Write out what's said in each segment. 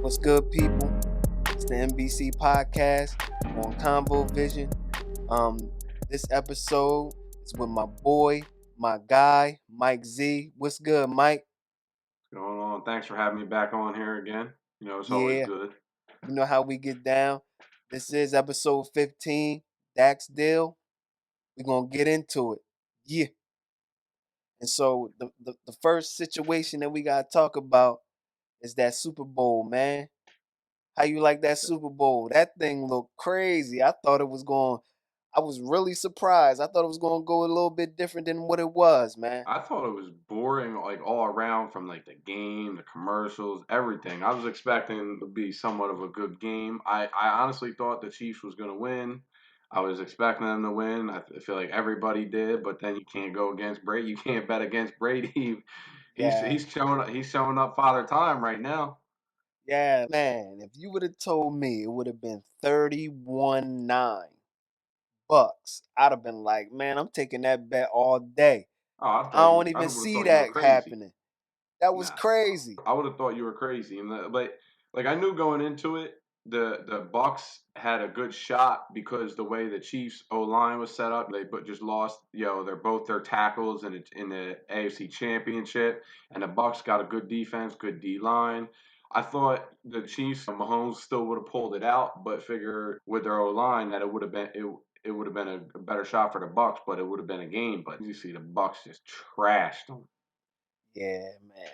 What's good, people? It's the N.B.C podcast on Convo Vision. This episode is with my boy, my guy, Mike Z. What's good, Mike? What's going on? Thanks for having me back on here again. It's always Yeah, good. you know how we get down. This is episode 15, Dax Deal. We're gonna get into it. Yeah. And so the first situation that we gotta talk about is that Super Bowl, man. How you like that Super Bowl? That thing looked crazy. I was really surprised. I thought it was gonna go a little bit different than what it was, man. I thought it was boring, like all around, from like the game, the commercials, everything. I was expecting to be somewhat of a good game. I honestly thought the Chiefs was going to win. I was expecting them to win. Feel like everybody did, but then you can't go against Brady. You can't bet against Brady. Yeah. He's showing up Father Time right now. Yeah, man. If you would have told me it would have been 31-9 bucks, I'd have been like, man, I'm taking that bet all day. Oh, I don't I even would have see thought you were that crazy. happening. That was Nah, crazy. I would have thought you were crazy. But like I knew going into it, the Bucks had a good shot because the way the Chiefs O line was set up, they but just lost. They're both their tackles in the AFC Championship, and the Bucks got a good defense, good D line. I thought the Chiefs, Mahomes still would have pulled it out, but figure with their O line that it would have been it would have been a better shot for the Bucks, but it would have been a game. But you see, the Bucks just trashed them. Yeah, man.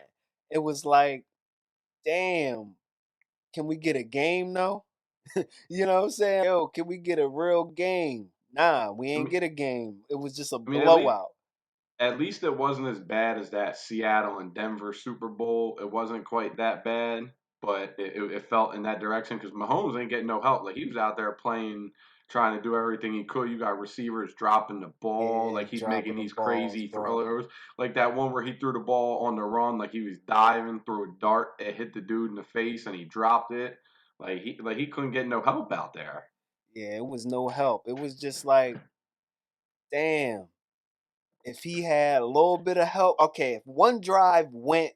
It was like, damn, can we get a game though? You know what I'm saying? Yo, can we get a real game? Nah, we I ain't mean, get a game. It was just a I mean, at least blowout. At least it wasn't as bad as that Seattle and Denver Super Bowl. It wasn't quite that bad, but it felt in that direction because Mahomes ain't getting no help. Like he was out there playing, trying to do everything he could. You got receivers dropping the ball, Yeah, like he's making dropping the these balls, crazy bro. thrillers, like that one where he threw the ball on the run, like he was diving through a dart. It hit the dude in the face and he dropped it. Like he couldn't get no help out there. Yeah, it was no help. It was just like, damn, if he had a little bit of help, okay, if one drive went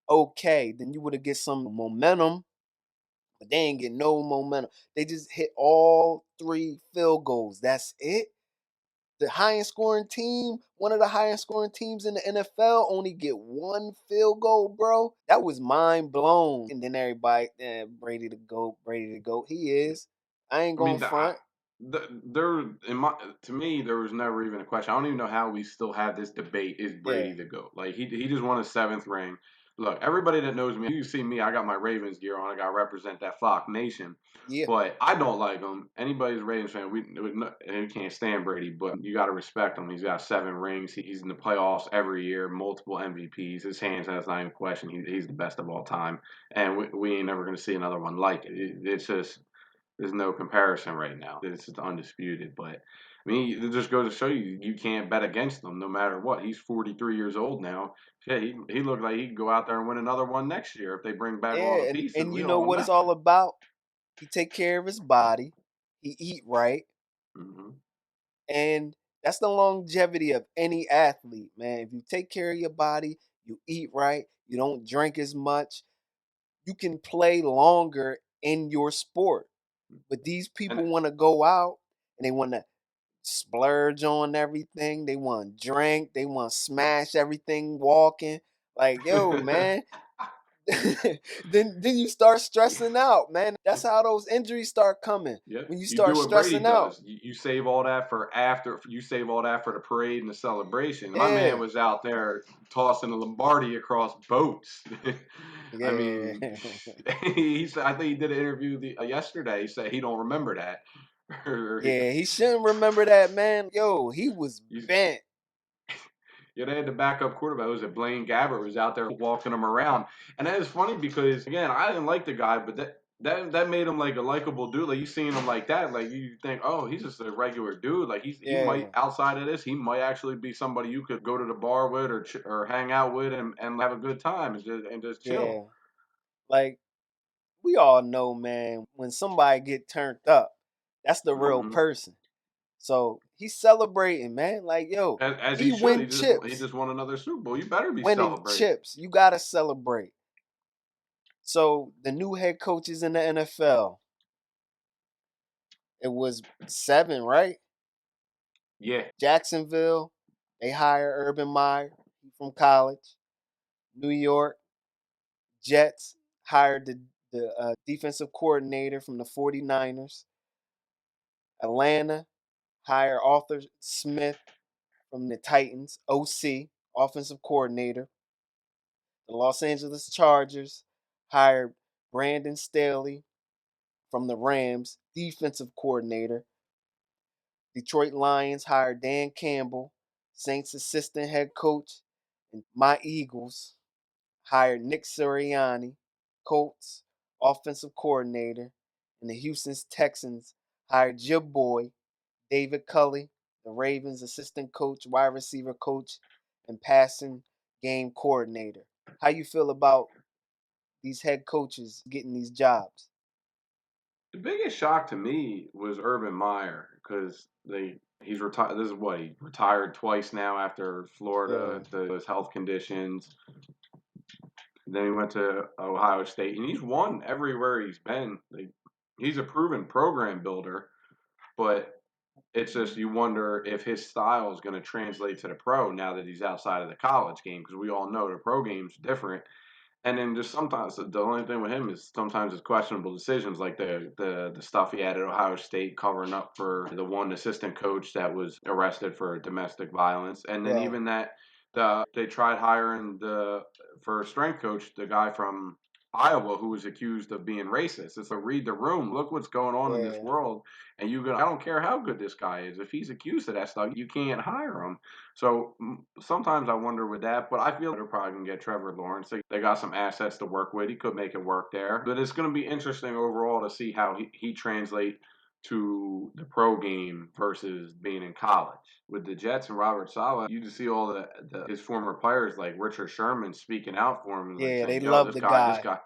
okay, then you would have get some momentum, but they ain't get no momentum. They just hit all three field goals. That's it. The highest scoring team, one of the highest scoring teams in the NFL, only get one field goal, bro. That was mind blown. And then everybody, Brady the GOAT, Brady the GOAT. He is. I ain't I going mean, front. there in my to me there was never even a question. I don't even know how we still have this debate. Is Yeah, Brady the GOAT? Like he just won his seventh ring. Look, everybody that knows me, you see me. I got my Ravens gear on. I got to represent that Flock Nation. yeah, But I don't like him. Anybody's a Ravens fan, we can't stand Brady, but you got to respect him. He's got seven rings. He's in the playoffs every year, multiple MVPs. His hands, that's not even a question. He's the best of all time, and we ain't never going to see another one like it. It's just there's no comparison right now. It's just undisputed. But I mean, it just goes to show you can't bet against them no matter what. He's 43 years old now. Yeah, he looked like he could go out there and win another one next year if they bring back all yeah. the And pieces. and We you know don't what it's know. all about? He take care of his body. He eat right. Mm-hmm. And that's the longevity of any athlete, man. If you take care of your body, you eat right, you don't drink as much, you can play longer in your sport. But these And people want to go out and they want to splurge on everything. They want to drink, they want to smash everything walking. Like, yo, man, then you start stressing out, man. That's how those injuries start coming. yeah, When you you start do what Brady stressing out. does. You save all that for after. You save all that for the parade and the celebration. My man Yeah. was out there tossing the Lombardi across boats. I mean, Yeah. he said. I think he did an interview yesterday. He said he don't remember that. Yeah, he shouldn't remember that, man. Yo, he was You, bent. yeah, they had the backup quarterback. It was it Blaine Gabbert was out there walking him around, and that is funny because again, I didn't like the guy, but that made him like a likable dude. Like you seeing him like that, like you think, oh, he's just a regular dude. Like he might Yeah, outside of this, he might actually be somebody you could go to the bar with or hang out with and have a good time and just chill. yeah. Like we all know, man, when somebody get turned up, that's the real Hmm. person. So he's celebrating, man. Like, yo, As he he should. win He chips. just won another Super Bowl. You better be Winning celebrating. chips. You gotta celebrate. So the new head coaches in the NFL, it was 7, right? Yeah. Jacksonville, they hire Urban Meyer from college. New York Jets hired the defensive coordinator from the 49ers. Atlanta hired Arthur Smith from the Titans, OC, offensive coordinator. The Los Angeles Chargers hired Brandon Staley from the Rams, defensive coordinator. Detroit Lions hired Dan Campbell, Saints assistant head coach. And my Eagles hired Nick Sirianni, Colts offensive coordinator. And the Houston Texans hired your boy, David Culley, the Ravens assistant coach, wide receiver coach, and passing game coordinator. How you feel about these head coaches getting these jobs? The biggest shock to me was Urban Meyer because he's retired. This is what he retired twice now after Yeah, Florida, those health conditions. Then he went to Ohio State, and he's won everywhere he's been. He's a proven program builder, but it's just you wonder if his style is going to translate to the pro now that he's outside of the college game because we all know the pro game's different. And then just sometimes the only thing with him is sometimes it's questionable decisions like the stuff he had at Ohio State covering up for the one assistant coach that was arrested for domestic violence, and then yeah, even that they tried hiring for a strength coach the guy from Iowa who was accused of being racist. It's like read the room, look what's going on in this yeah, world, and I don't care how good this guy is, if he's accused of that stuff, you can't hire him. So sometimes I wonder with that, but I feel they're probably going to get Trevor Lawrence. They got some assets to work with. He could make it work there. But it's going to be interesting overall to see how he translate to the pro game versus being in college. With the Jets and Robert Saleh, you just see all his former players like Richard Sherman speaking out for him and like yeah. They saying, "Yo, love the guy.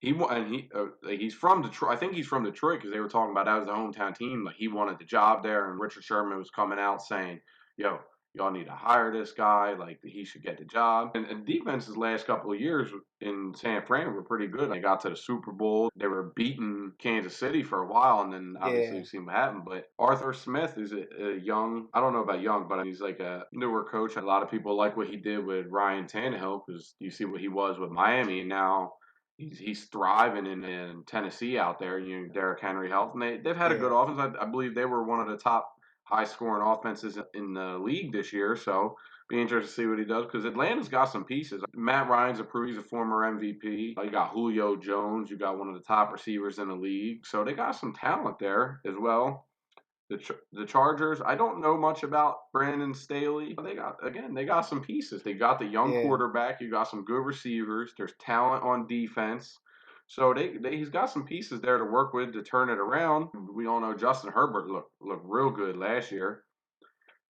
he's from Detroit. I think he's from Detroit because they were talking about that was the hometown team. Like he wanted the job there, and Richard Sherman was coming out saying, "Yo, y'all need to hire this guy. Like he should get the job." And defenses last couple of years in San Fran were pretty good. They got to the Super Bowl. They were beating Kansas City for a while, and then obviously Yeah, we've seen what happened. But Arthur Smith is a young. I don't know about young, but he's like a newer coach. A lot of people like what he did with Ryan Tannehill because you see what he was with Miami, and now he's thriving in Tennessee out there. You know, Derrick Henry health, and they've had a good yeah, offense. I believe they were one of the top high scoring offenses in the league this year. So be interested to see what he does because Atlanta's got some pieces. Matt Ryan's he's a former MVP. You got Julio Jones. You got one of the top receivers in the league. So they got some talent there as well. The Chargers, I don't know much about Brandon Staley. They got some pieces. They got the young yeah, quarterback. You got some good receivers. There's talent on defense. So he's got some pieces there to work with to turn it around. We all know Justin Herbert looked real good last year.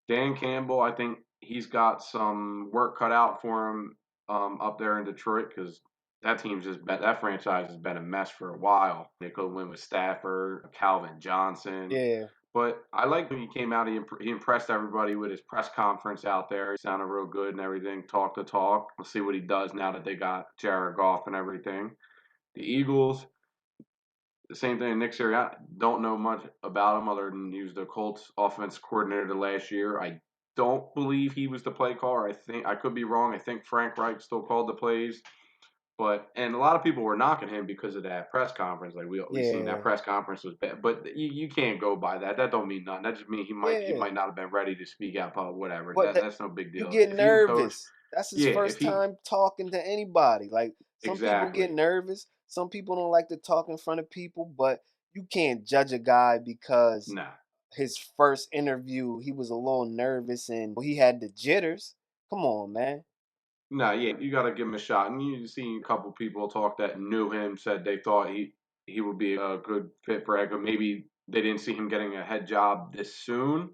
Dan Campbell, I think he's got some work cut out for him up there in Detroit because that franchise has been a mess for a while. They could win with Stafford, Calvin Johnson, yeah, but I like when he came out. He impressed everybody with his press conference out there. He sounded real good and everything, talk the talk. We'll see what he does now that they got Jared Goff and everything. The Eagles, the same thing. Nick Sirianni, don't know much about him other than he was the Colts offense coordinator last year. I don't believe he was the play caller. I could be wrong. I think Frank Reich still called the plays. And a lot of people were knocking him because of that press conference. Like we seen that yeah, press conference was bad, but you can't go by that. That don't mean nothing. That just means he yeah. might not have been ready to speak out, but whatever. But That's no big you deal. get If he can coach, nervous. That's his yeah. If first he time talking to anybody. Like some people get exactly nervous. Some people don't like to talk in front of people, but you can't judge a guy because nah. his first interview he was a little nervous and he had the jitters. Come on, man. No, yeah, you got to give him a shot. And you seen a couple people talk that knew him said they thought he would be a good fit for Echo. Maybe they didn't see him getting a head job this soon.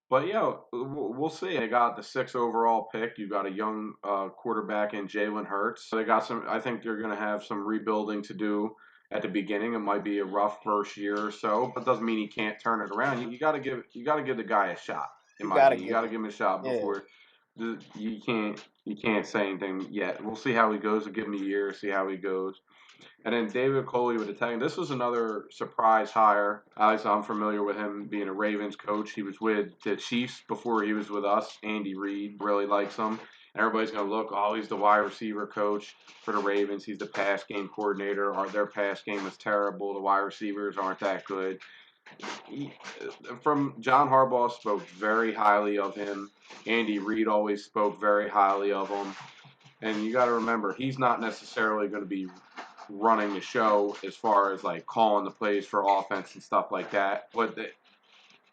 But yeah, we'll see. They got the 6th overall pick. You got a young quarterback in Jalen Hurts. They got some. I think they're going to have some rebuilding to do at the beginning. It might be a rough first year or so, but doesn't mean he can't turn it around. You got to give the guy a shot. In You my gotta opinion, you got give to him. give him a shot Yeah. before. You can't say anything yet. We'll see how he goes. We'll give him a year, see how he goes. And then David Coley with the Titans. This was another surprise hire. Alex, I'm familiar with him being a Ravens coach. He was with the Chiefs before he was with us. Andy Reid really likes him. Everybody's going to look, oh, he's the wide receiver coach for the Ravens. He's the pass game coordinator. Their pass game is terrible. The wide receivers aren't that good. From John Harbaugh spoke very highly of him. Andy Reid always spoke very highly of him. And you got to remember, he's not necessarily going to be running the show as far as like calling the plays for offense and stuff like that. But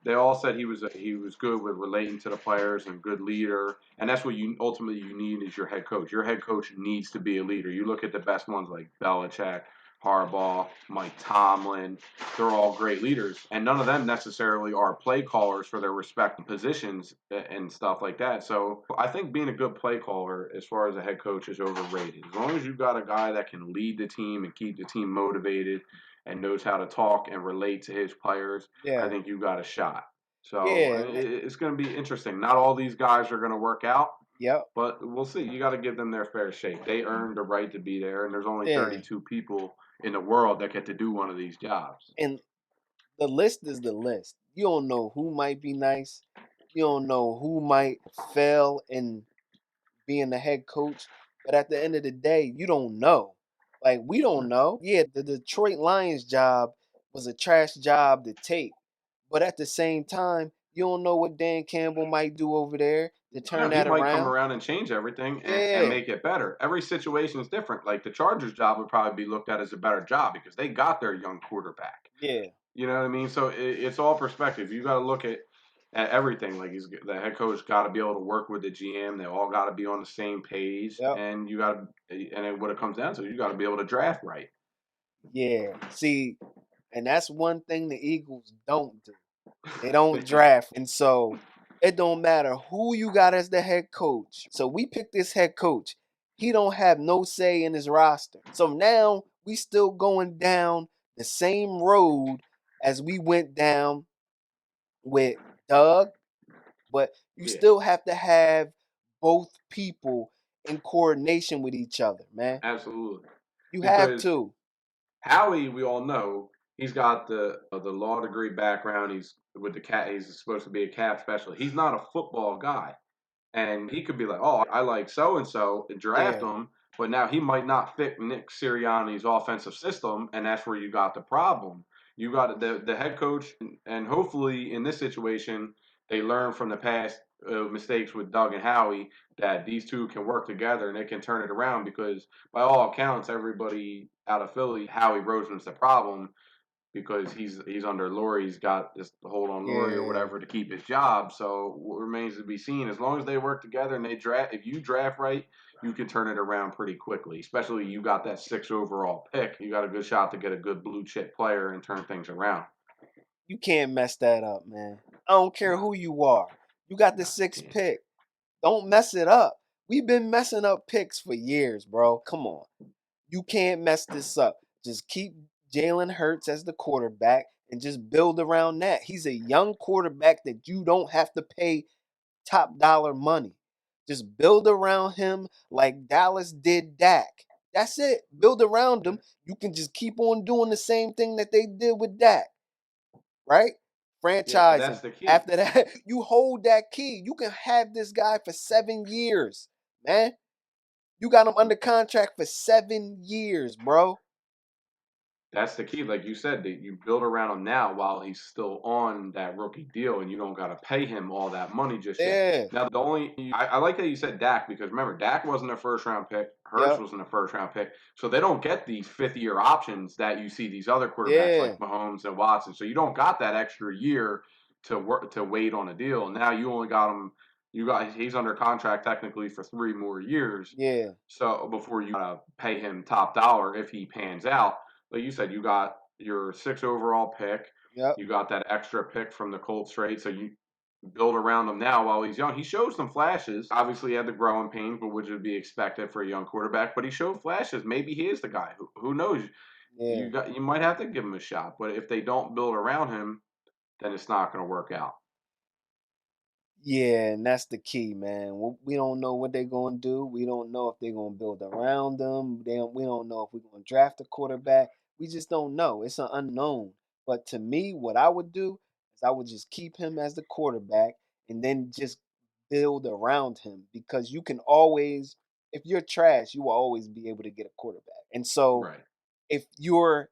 they all said he was good with relating to the players and good leader, and that's what you ultimately you need is your head coach. Your head coach needs to be a leader. You look at the best ones like Belichick, Harbaugh, Mike Tomlin. They're all great leaders, and none of them necessarily are play callers for their respective positions and stuff like that. So I think being a good play caller as far as a head coach is overrated. As long as you've got a guy that can lead the team and keep the team motivated and knows how to talk and relate to his players, I Yeah, think you got a shot. So yeah, it's going to be interesting. Not all these guys are going to work out, yep, but we'll see. You got to give them their fair shake. They earned the right to be there, and there's only yeah. 32 people in the world that get to do one of these jobs. And the list is the list. You don't know who might be nice. You don't know who might fail in being the head coach. But at the end of the day, you don't know. Like we don't know. Yeah, the Detroit Lions job was a trash job to take. But at the same time, you don't know what Dan Campbell might do over there to turn No, he that might come around. around and change everything and Yeah, make it better. Every situation is different. Like the Chargers job would probably be looked at as a better job because they got their young quarterback. yeah, You know what I mean? So it's all perspective. You got to look at everything. Like the head coach got to be able to work with the GM. They all got to be on the same page, yep, and you got to. And what it comes down to, you got to be able to draft right. yeah. See, and that's one thing the Eagles don't do. They don't draft. And so it don't matter who you got as the head coach. So we picked this head coach. He don't have no say in his roster. So now we still going down the same road as we went down with Doug, but you Yeah, still have to have both people in coordination with each other, man. absolutely. You have Because to. Howie, we all know he's got the law degree background. He's with the cat. He's supposed to be a cap specialist. He's not a football guy. And he could be like, "Oh, I like so and so," and draft Yeah, him. But now he might not fit Nick Sirianni's offensive system, and that's where you got the problem. You got the head coach, and hopefully in this situation they learn from the past mistakes with Doug and Howie that these two can work together and they can turn it around. Because by all accounts, everybody out of Philly, Howie Roseman's the problem because he's under Lurie. He's got this hold on Lurie or yeah. whatever to keep his job. So what remains to be seen. As long as they work together and they draft, if you draft right, you can turn it around pretty quickly. Especially you got that 6 overall pick. You got a good shot to get a good blue chip player and turn things around. You can't mess that up, man. I don't care No, who you are. You got the no, you sixth can't. pick. Don't mess it up. We've been messing up picks for years, bro. Come on. You can't mess this up. Just keep Jalen Hurts as the quarterback and just build around that. He's a young quarterback that you don't have to pay top dollar money. Just build around him like Dallas did Dak. That's it. Build around him. You can just keep on doing the same thing that they did with Dak, right? Yeah, Franchise that's him. the key. After that, you hold that key. You can have this guy for 7 years, man. You got him under contract for 7 years, bro. That's the key. Like you said, that you build around him now while he's still on that rookie deal, and you don't got to pay him all that money just yet. Yeah. Now, I like that you said Dak because remember, Dak wasn't a first round pick. Hurts Yep. wasn't a first round pick. So they don't get these 5th-year options that you see these other quarterbacks Yeah. like Mahomes and Watson. So you don't got that extra year to work to wait on a deal. Now you only got him. He's under contract technically for 3 more years. Yeah. So before you pay him top dollar if he pans out, like you said, you got your 6 overall pick. Yep. You got that extra pick from the Colts trade. So you build around him now while he's young. He showed some flashes. Obviously, he had the growing pains, but which would be expected for a young quarterback. But he showed flashes. Maybe he is the guy. Who knows? Yeah. You might have to give him a shot. But if they don't build around him, then it's not going to work out. Yeah, and that's the key, man. We don't know what they're going to do. We don't know if they're going to build around them. We don't know if we're going to draft a quarterback. We just don't know. It's an unknown. But to me, what I would do is I would just keep him as the quarterback and then just build around him because you can always, if you're trash, you will always be able to get a quarterback. And so Right. if you're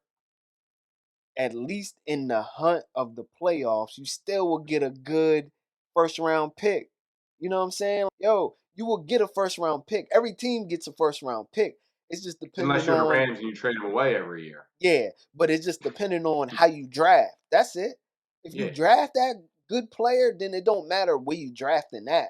at least in the hunt of the playoffs, you still will get a good first round pick. You know what I'm saying? Yo, you will get a first round pick. Every team gets a first round pick. It's just Unless depending you're the on, Rams and you trade them away every year. yeah, but it's just depending on how you draft. That's it. If you Yeah. draft that good player, then it don't matter where you drafting that.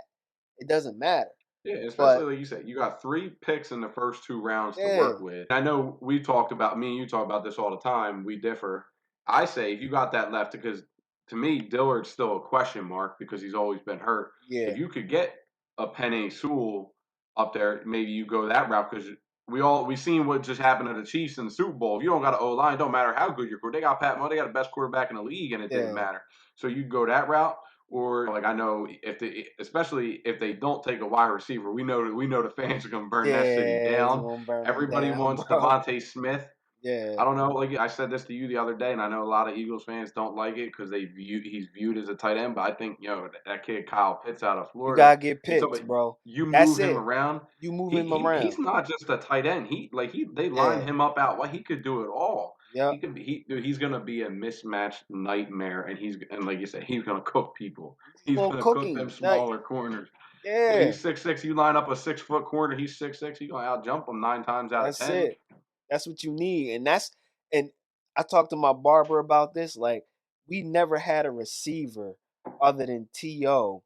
It doesn't matter. Yeah, But especially like you said, you got 3 picks in the first 2 rounds to yeah, work with. I know we talked about me and you talk about this all the time. We differ. I say if you got that left, because to me, Dillard's still a question mark because he's always been hurt. yeah, If you could get a Penei Sewell up there, maybe you go that route because we seen what just happened to the Chiefs in the Super Bowl. If you don't got an O line, don't matter how good your quarterback. They got Pat Mahomes, they got the best quarterback in the league, and it didn't yeah, matter. So you go that route. Or like I know if they, especially if they don't take a wide receiver, we know the fans are gonna burn that city yeah, it's down. gonna burn them Everybody down, wants bro. Devontae Smith. Yeah, I don't know. Like I said this to you the other day, and I know a lot of Eagles fans don't like it because he's viewed as a tight end. But I think that kid Kyle Pitts out of you Florida. gotta get You talk Pitts, about bro. you That's move him it. around. You move He him he he's around. not just a tight end. They line Yeah. him up out. Well, he could do it all. He Yep. could be dude, he's gonna be a mismatched nightmare, and like you said, he's gonna cook people. You just He's gonna gonna cook cook them him. Like, smaller corners. Yeah, yeah. he's 6'6". You line up a 6 foot corner, he's 6'6". You gonna out jump him 9 times out of That's 10. it. That's what you need. And I talked to my barber about this. Like, we never had a receiver other than T.O.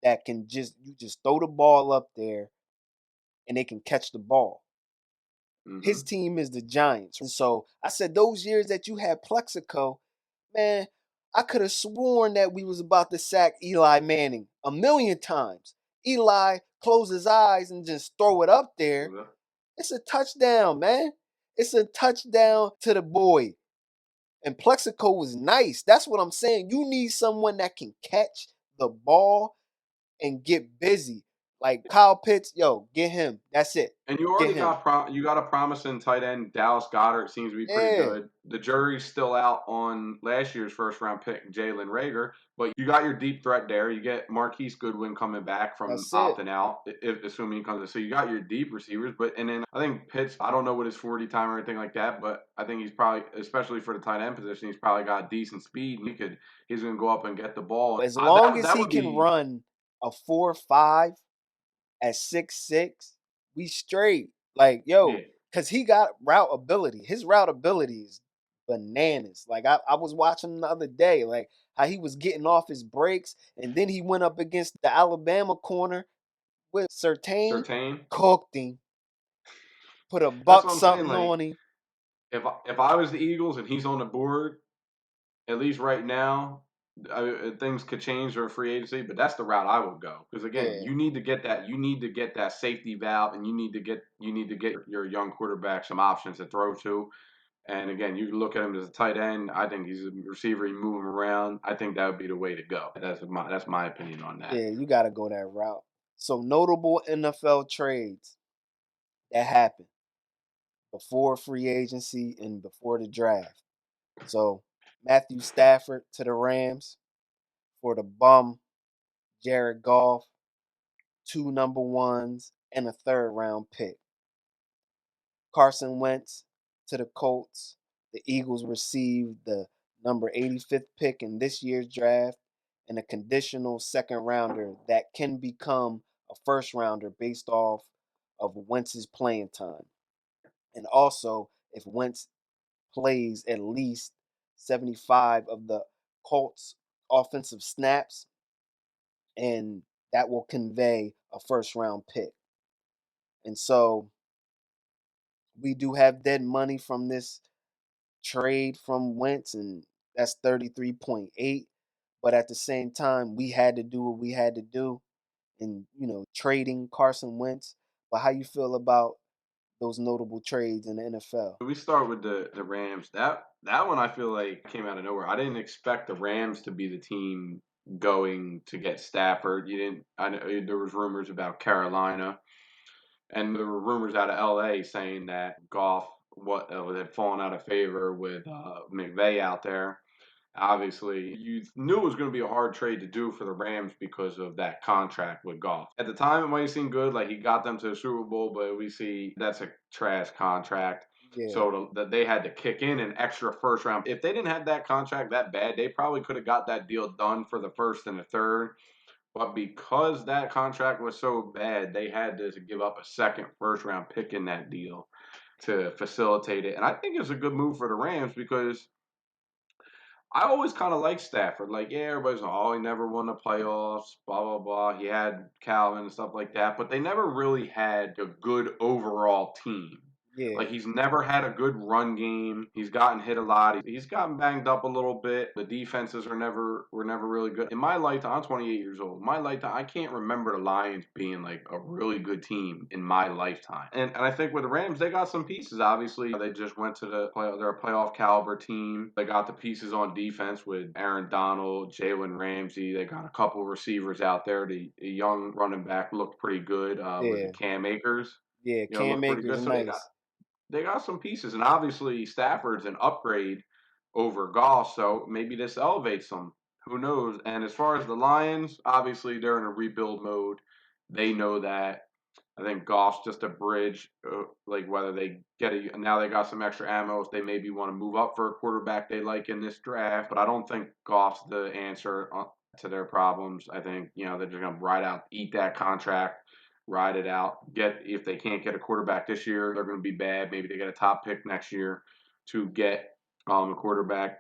that can just throw the ball up there and they can catch the ball. His Mm-hmm. team is the Giants. And so I said those years that you had Plexico, man, I could have sworn that we was about to sack Eli Manning a million times. Eli close his eyes and just throw it up there. It's a touchdown, man. It's a touchdown to the boy. And Plexico was nice. That's what I'm saying. You need someone that can catch the ball and get busy. Like Kyle Pitts, yo, get him. That's it. And you Get already him. you got a promising tight end, Dallas Goddard seems to be pretty Yeah, good. The jury's still out on last year's first round pick, Jalen Rager, but you got your deep threat there. You get Marquise Goodwin coming back from that's it. opting out, if assuming he comes. So you got your deep receivers, but and then I think Pitts. I don't know what his 40 time or anything like that, but I think he's probably, especially for the tight end position, he's probably got decent speed. And he's going to go up and get the ball. As long as That he would can be run a 4.5 at 6'6", we straight. Like, yo, yeah. cause he got route ability. His route ability is bananas. Like I was watching the other day, like how he was getting off his breaks, and then he went up against the Alabama corner with Surtain, Surtain. cooked him, put a That's buck what I'm saying. something Like on him. if I was the Eagles and he's on the board, at least right now, things could change for a free agency. But that's the route I would go because again, Yeah. you need to get that. You need to get that safety valve, and you need to get your young quarterback some options to throw to. And again, you look at him as a tight end. I think he's a receiver. You move him around. I think that would be the way to go. That's my opinion on that. Yeah, you gotta go that route. So notable NFL trades that happened before free agency and before the draft. So Matthew Stafford to the Rams for the bum Jared Goff, 2 number 1s, and a third-round pick. Carson Wentz to the Colts. The Eagles received the number 85th pick in this year's draft and a conditional second rounder that can become a first rounder based off of Wentz's playing time. And also, if Wentz plays at least 75 of the Colts offensive snaps, and that will convey a first round pick. And so we do have dead money from this trade from Wentz, and that's 33.8. But at the same time, we had to do what we had to do in, trading Carson Wentz. But how you feel about those notable trades in the NFL? We start with the Rams. That one I feel like came out of nowhere. I didn't expect the Rams to be the team going to get Stafford. You didn't. I know there was rumors about Carolina, and there were rumors out of L.A. saying that Goff had fallen out of favor with McVay out there. Obviously, you knew it was going to be a hard trade to do for the Rams because of that contract with Goff. At the time, it might seem good, like he got them to the Super Bowl, but we see that's a trash contract. Yeah, So that they had to kick in an extra first round. If they didn't have that contract that bad, they probably could have got that deal done for the first and the third. But because that contract was so bad, they had to give up a second first round pick in that deal to facilitate it. And I think it's a good move for the Rams because I always kind of liked Stafford. Like, yeah, everybody's like, oh, he never won the playoffs, blah, blah, blah. He had Calvin and stuff like that, but they never really had a good overall team. yeah, Like, he's never had a good run game. He's gotten hit a lot. He's gotten banged up a little bit. The defenses were never really good. In my lifetime, I'm 28 years old. In my lifetime, I can't remember the Lions being like a really good team in my lifetime. And I think with the Rams, they got some pieces. Obviously, they just went to they're a playoff caliber team. They got the pieces on defense with Aaron Donald, Jalen Ramsey. They got a couple receivers out there. The young running back looked pretty good. Was yeah, it Cam Akers? yeah. Cam Looked pretty Akers good. So nice. they got some pieces, and obviously Stafford's an upgrade over Goff, so maybe this elevates them. Who knows? And as far as the Lions, obviously they're in a rebuild mode. They know that. I think Goff's just a bridge. Like whether they get now they got some extra ammo. If they maybe want to move up for a quarterback they like in this draft, but I don't think Goff's the answer to their problems. I think they're just gonna eat that contract, ride it out. If they can't get a quarterback this year, they're going to be bad. Maybe they get a top pick next year to get a quarterback.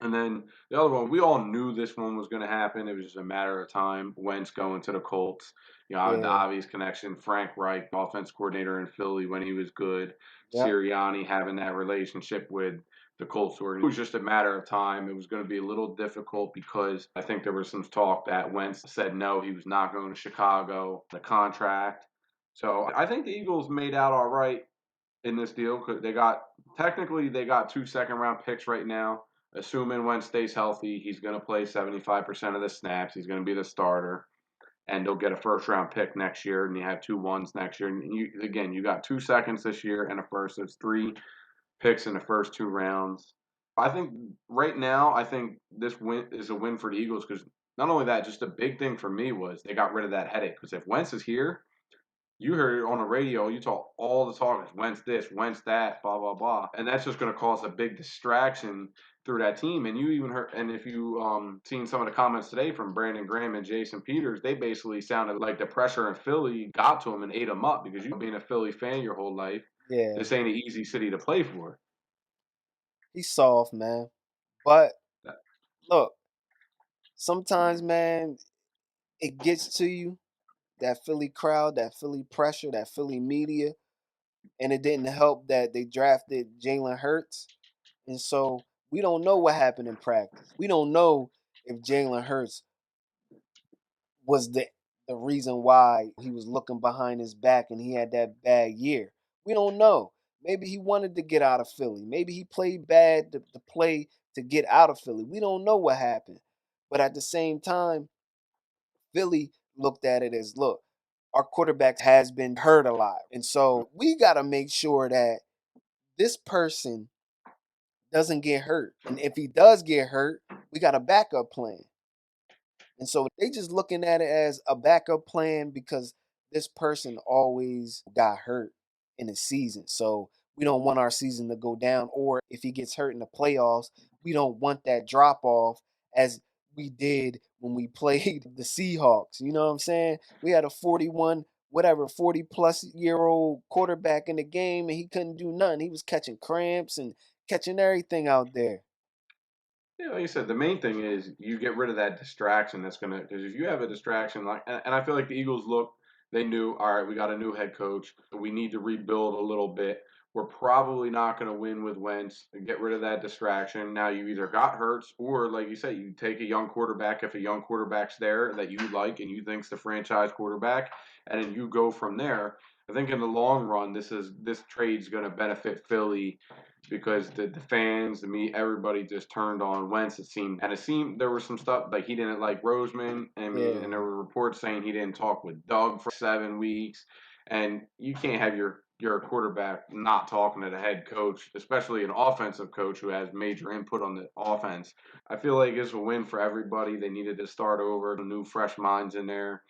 And then the other one, we all knew this one was going to happen. It was just a matter of time. Wentz going to the Colts. The Yeah, obvious connection. Frank Reich, offense coordinator in Philly when he was good. yep, Sirianni having that relationship with the Colts. It was just a matter of time. It was going to be a little difficult because I think there was some talk that Wentz said no, he was not going to Chicago, the contract. So I think the Eagles made out all right in this deal because they got 2 second-round picks right now. Assuming Wentz stays healthy, he's going to play 75% of the snaps. He's going to be the starter, and they'll get a first-round pick next year, and you have 2 1s next year. And you got 2 seconds this year and a first. So it's 3 picks in the first 2 rounds. I think right now, I think this win is a win for the Eagles because not only that, just a big thing for me was they got rid of that headache. Because if Wentz is here, you heard it on the radio. You talk all the talkers, Wentz this, Wentz that, blah blah blah, and that's just going to cause a big distraction through that team. And you even heard, and if you seen some of the comments today from Brandon Graham and Jason Peters, they basically sounded like the pressure in Philly got to him and ate him up because you being a Philly fan your whole life, yeah. this ain't an easy city to play for. He's soft, man. But look, sometimes, man, it gets to you. That Philly crowd, that Philly pressure, that Philly media, and it didn't help that they drafted Jalen Hurts, and so we don't know what happened in practice. We don't know if Jalen Hurts was the reason why he was looking behind his back and he had that bad year. We don't know. Maybe he wanted to get out of Philly. Maybe he played bad to play to get out of Philly. We don't know what happened. But at the same time, Philly looked at it as look, our quarterback has been hurt a lot. And so we got to make sure that this person doesn't get hurt. And if he does get hurt, we got a backup plan. And so they just looking at it as a backup plan because this person always got hurt in a season. So we don't want our season to go down. Or if he gets hurt in the playoffs, we don't want that drop off as we did when we played the Seahawks. You know what I'm saying? We had a 41, whatever, 40-plus-year-old quarterback in the game and he couldn't do nothing. He was catching cramps and catching everything out there. Yeah, like you said, the main thing is you get rid of that distraction that's going to, because if you have a distraction, and I feel like the Eagles they knew, all right, we got a new head coach. We need to rebuild a little bit. We're probably not going to win with Wentz. Get rid of that distraction. Now you either got Hurts or, like you said, you take a young quarterback if a young quarterback's there that you like and you think's the franchise quarterback, and then you go from there. I think in the long run, this trade's going to benefit Philly because the fans, the me, everybody just turned on Wentz. It seemed there was some stuff like he didn't like Roseman. I mean, and there Yeah, were reports saying he didn't talk with Doug for 7 weeks, and you can't have your quarterback not talking to the head coach, especially an offensive coach who has major input on the offense. I feel like it's a win for everybody. They needed to start over, new fresh minds in there.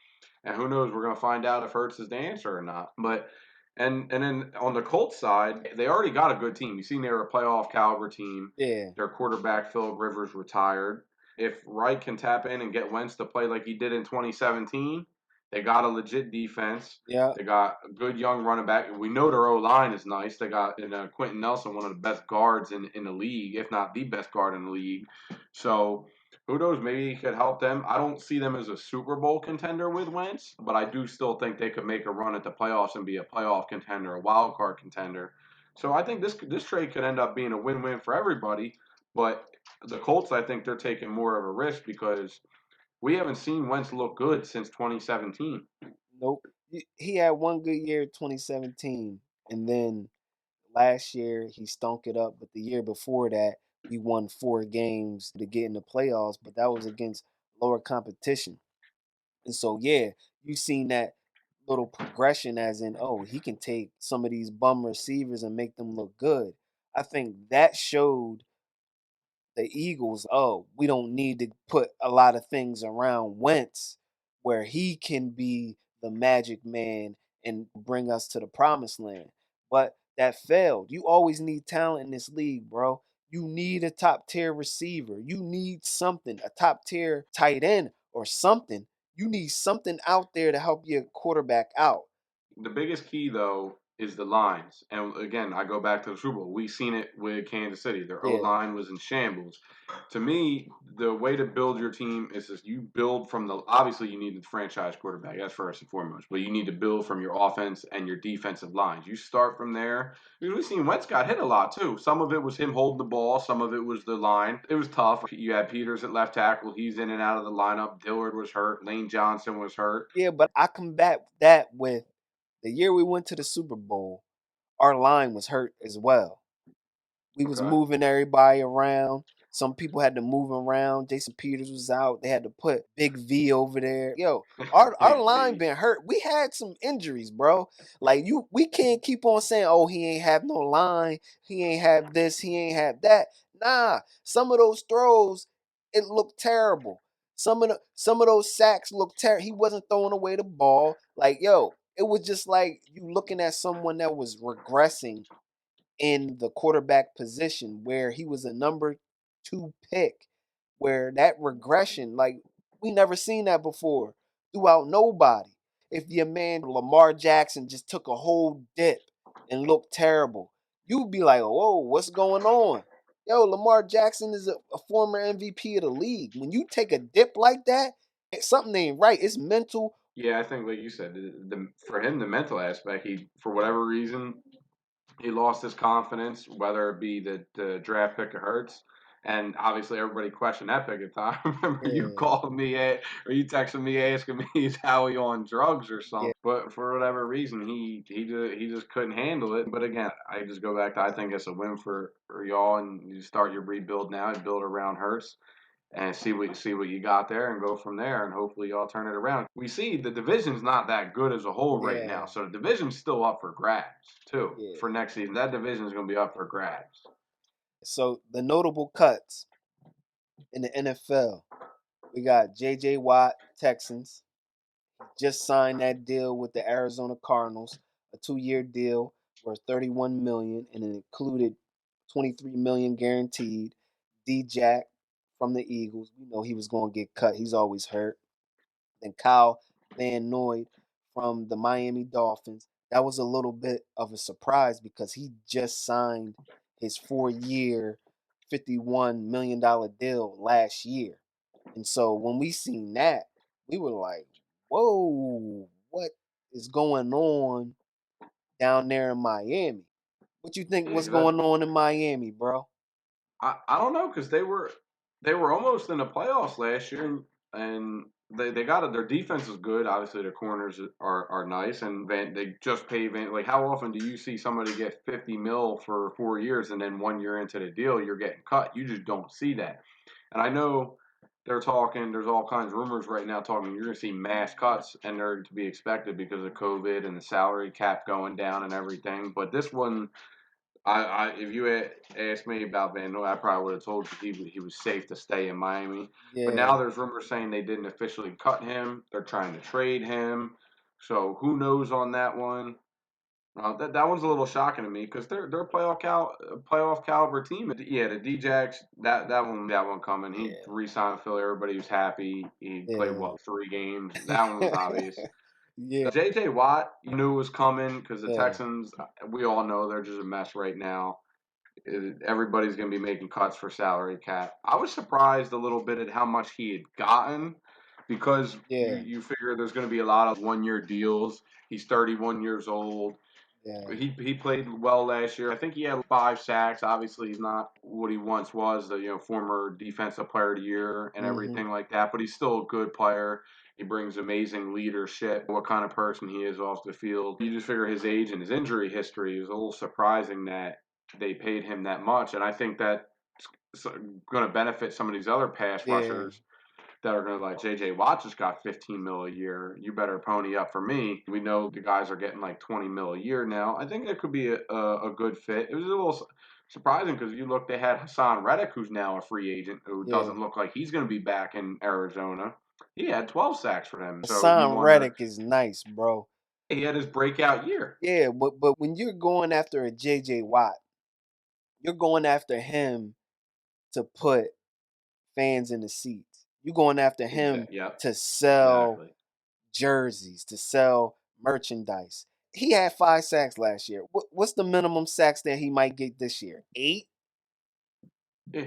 And who knows? We're going to find out if Hurts is the answer or not. But and then on the Colts side, they already got a good team. You seen they were a playoff caliber team. yeah, Their quarterback Philip Rivers retired. If Wright can tap in and get Wentz to play like he did in 2017, they got a legit defense. yeah, They got a good young running back. We know their O line is nice. They got Quentin Nelson, one of the best guards in the league, if not the best guard in the league. So who knows? Maybe he could help them. I don't see them as a Super Bowl contender with Wentz, but I do still think they could make a run at the playoffs and be a playoff contender, a wild card contender. So I think this trade could end up being a win-win for everybody. But the Colts, I think they're taking more of a risk because we haven't seen Wentz look good since 2017. nope. He had one good year, 2017, and then last year he stunk it up. But the year before that, we won 4 games to get in the playoffs, but that was against lower competition. And so, yeah, you've seen that little progression, as in, oh, he can take some of these bum receivers and make them look good. I think that showed the Eagles, oh, we don't need to put a lot of things around Wentz where he can be the magic man and bring us to the promised land. But that failed. You always need talent in this league, bro. You need a top tier receiver. You need something, a top tier tight end or something. You need something out there to help your quarterback out. The biggest key though is the lines. And again, I go back to the Super Bowl. We seen it with Kansas City. Their O Yeah, line was in shambles. To me, the way to build your team is just you build from the obviously you need the franchise quarterback. That's first and foremost. But you need to build from your offense and your defensive lines. You start from there. Because we've seen Wentz got hit a lot too. Some of it was him holding the ball, some of it was the line. It was tough. You had Peters at left tackle, he's in and out of the lineup. Dillard was hurt, Lane Johnson was hurt. yeah, but I combat that with the year we went to the Super Bowl, our line was hurt as well. We was Okay. moving everybody around. Some people had to move around. Jason Peters was out. They had to put Big V over there. Yo, our Big line V. been hurt. We had some injuries, bro. Like we can't keep on saying, oh, he ain't have no line. He ain't have this. He ain't have that. Nah, some of those throws, it looked terrible. Some of those sacks looked terrible. He wasn't throwing away the ball. Like yo, it was just like you looking at someone that was regressing in the quarterback position where he was a number 2 pick, where that regression, like we never seen that before throughout nobody. If your man Lamar Jackson just took a whole dip and looked terrible, you'd be like, whoa, what's going on? Yo, Lamar Jackson is a former MVP of the league. When you take a dip like that, something ain't right. It's mental. Yeah, I think like you said, for him the mental aspect, he for whatever reason he lost his confidence, whether it be the draft pick of Hurts, and obviously everybody questioned that pick at the time. I remember you Yeah, calling me or you texting me asking me is Howie on drugs or something. yeah, But for whatever reason, he just couldn't handle it. But again, I just go back to I think it's a win for y'all, and you start your rebuild now and build around Hurts and see what you got there and go from there and hopefully y'all turn it around. We see the division's not that good as a whole right now. yeah, So the division's still up for grabs too yeah. for next season. That division is going to be up for grabs. So the notable cuts in the NFL. We got J.J. Watt, Texans. Just signed that deal with the Arizona Cardinals, a 2-year deal worth 31 million, and it included 23 million guaranteed. D-Jack from the Eagles, we know he was going to get cut. He's always hurt. Then Kyle Van Noy from the Miami Dolphins. That was a little bit of a surprise because he just signed his 4-year, $51 million deal last year. And so when we seen that, we were like, whoa, what is going on down there in Miami? What you think Yeah, was 'cause that going on in Miami, bro? I don't know because they were almost in the playoffs last year and they got it. Their defense is good. Obviously, their corners are nice, and they just pay Van. Like, how often do you see somebody get 50 mil for 4 years, and then 1 year into the deal, you're getting cut? You just don't see that. And I know they're talking. There's all kinds of rumors right now talking. You're going to see mass cuts, and they're to be expected because of COVID and the salary cap going down and everything. But this one, if you had asked me about Van Noy, I probably would have told you he was safe to stay in Miami. But Yeah, now there's rumors saying they didn't officially cut him. They're trying to trade him. So who knows on that one? That one's a little shocking to me because they're a playoff caliber team. Yeah, the D-Jacks, that one coming. He yeah, re-signed Philly. Everybody was happy. He played yeah. 3 games. That one was obvious. Yeah, J.J. Watt, you knew was coming because the yeah, Texans. We all know they're just a mess right now. Everybody's going to be making cuts for salary cap. I was surprised a little bit at how much he had gotten because yeah, you figure there's going to be a lot of 1 year deals. He's 31 years old. yeah, He played well last year. I think he had 5 sacks. Obviously, he's not what he once was, the former defensive player of the year and mm-hmm, everything like that. But he's still a good player. He brings amazing leadership. What kind of person he is off the field. You just figure his age and his injury history is a little surprising that they paid him that much. And I think that's going to benefit some of these other pass yeah, rushers that are going to like J.J. Watt just got 15 mil a year. You better pony up for me. We know the guys are getting like 20 mil a year now. I think it could be a good fit. It was a little surprising because you look, they had Hassan Reddick, who's now a free agent, who yeah. doesn't look like he's going to be back in Arizona. He had 12 sacks for them. So you Hassan wonder, Reddick is nice, bro. he had his breakout year. Yeah, but when you're going after a JJ Watt, you're going after him to put fans in the seats. You're going after him Yep, to sell exactly. jerseys, to sell merchandise. He had 5 sacks last year. What's the minimum sacks that he might get this year? Eight? Yeah.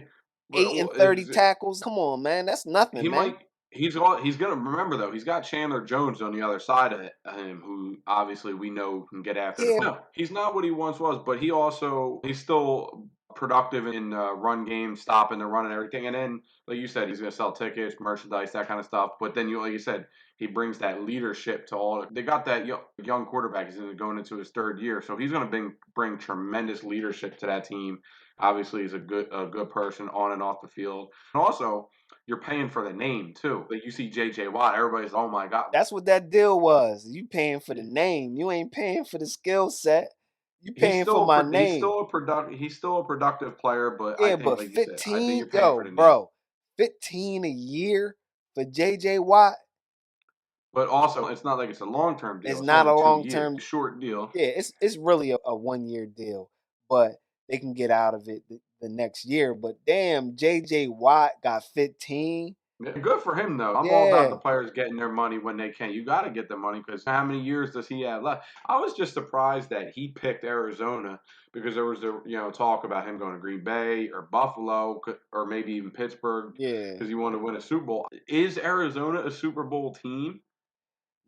Eight and 30 tackles? Come on, man. That's He nothing, man. might. He's gonna remember though. He's got Chandler Jones on the other side of him, who obviously we know can get after the. Yeah, No, he's not what he once was, but he's still productive in run game, stopping the run and everything. And then, like you said, he's gonna sell tickets, merchandise, that kind of stuff. But then like you said, he brings that leadership to all. They got that young quarterback. He's going into his 3rd year, so he's gonna bring tremendous leadership to that team. Obviously, he's a good person on and off the field, and also you're paying for the name too. Like you see J.J. Watt, everybody's oh my god. that's what that deal was. You paying for the name. You ain't paying for the skill set. You paying for my name. He's still a productive player, but I Yeah, think but like you said, I think 15, you're paying yo, for the name. bro, 15 a year for JJ Watt But also, it's not like it's a long term deal. is It's not only a 2 years, long-term. short deal. Yeah, it's really a 1 year deal, but they can get out of it the next year. But damn, JJ Watt got 15. Yeah, good for him though. I'm all about the Yeah, players getting their money when they can. You got to get the money because how many years does he have left? I was just surprised that he picked Arizona because there was the talk about him going to Green Bay or Buffalo or maybe even Pittsburgh yeah. because he wanted to win a Super Bowl. Is Arizona a Super Bowl team?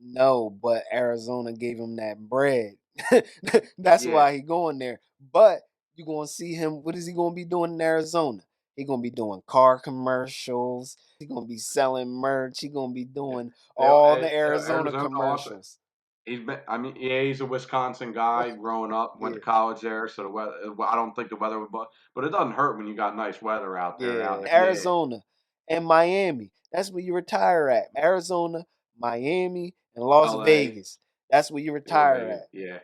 No, but Arizona gave him that bread. That's Yeah, why he going there. But you gonna see him. What is he gonna be doing in Arizona? He gonna be doing car commercials. He gonna be selling merch. He gonna be yeah. doing all the Arizona Arizona also. commercials. He's been. I mean, yeah, he's a Wisconsin guy growing up. Went Yeah, to college there, so the weather. I don't think the weather would, but it doesn't hurt when you got nice weather out there. yeah. Out there, yeah, Arizona and Miami. That's where you retire at. Arizona, Miami, and Las L.A., Vegas. That's where you yeah, retire Vegas, at. yeah.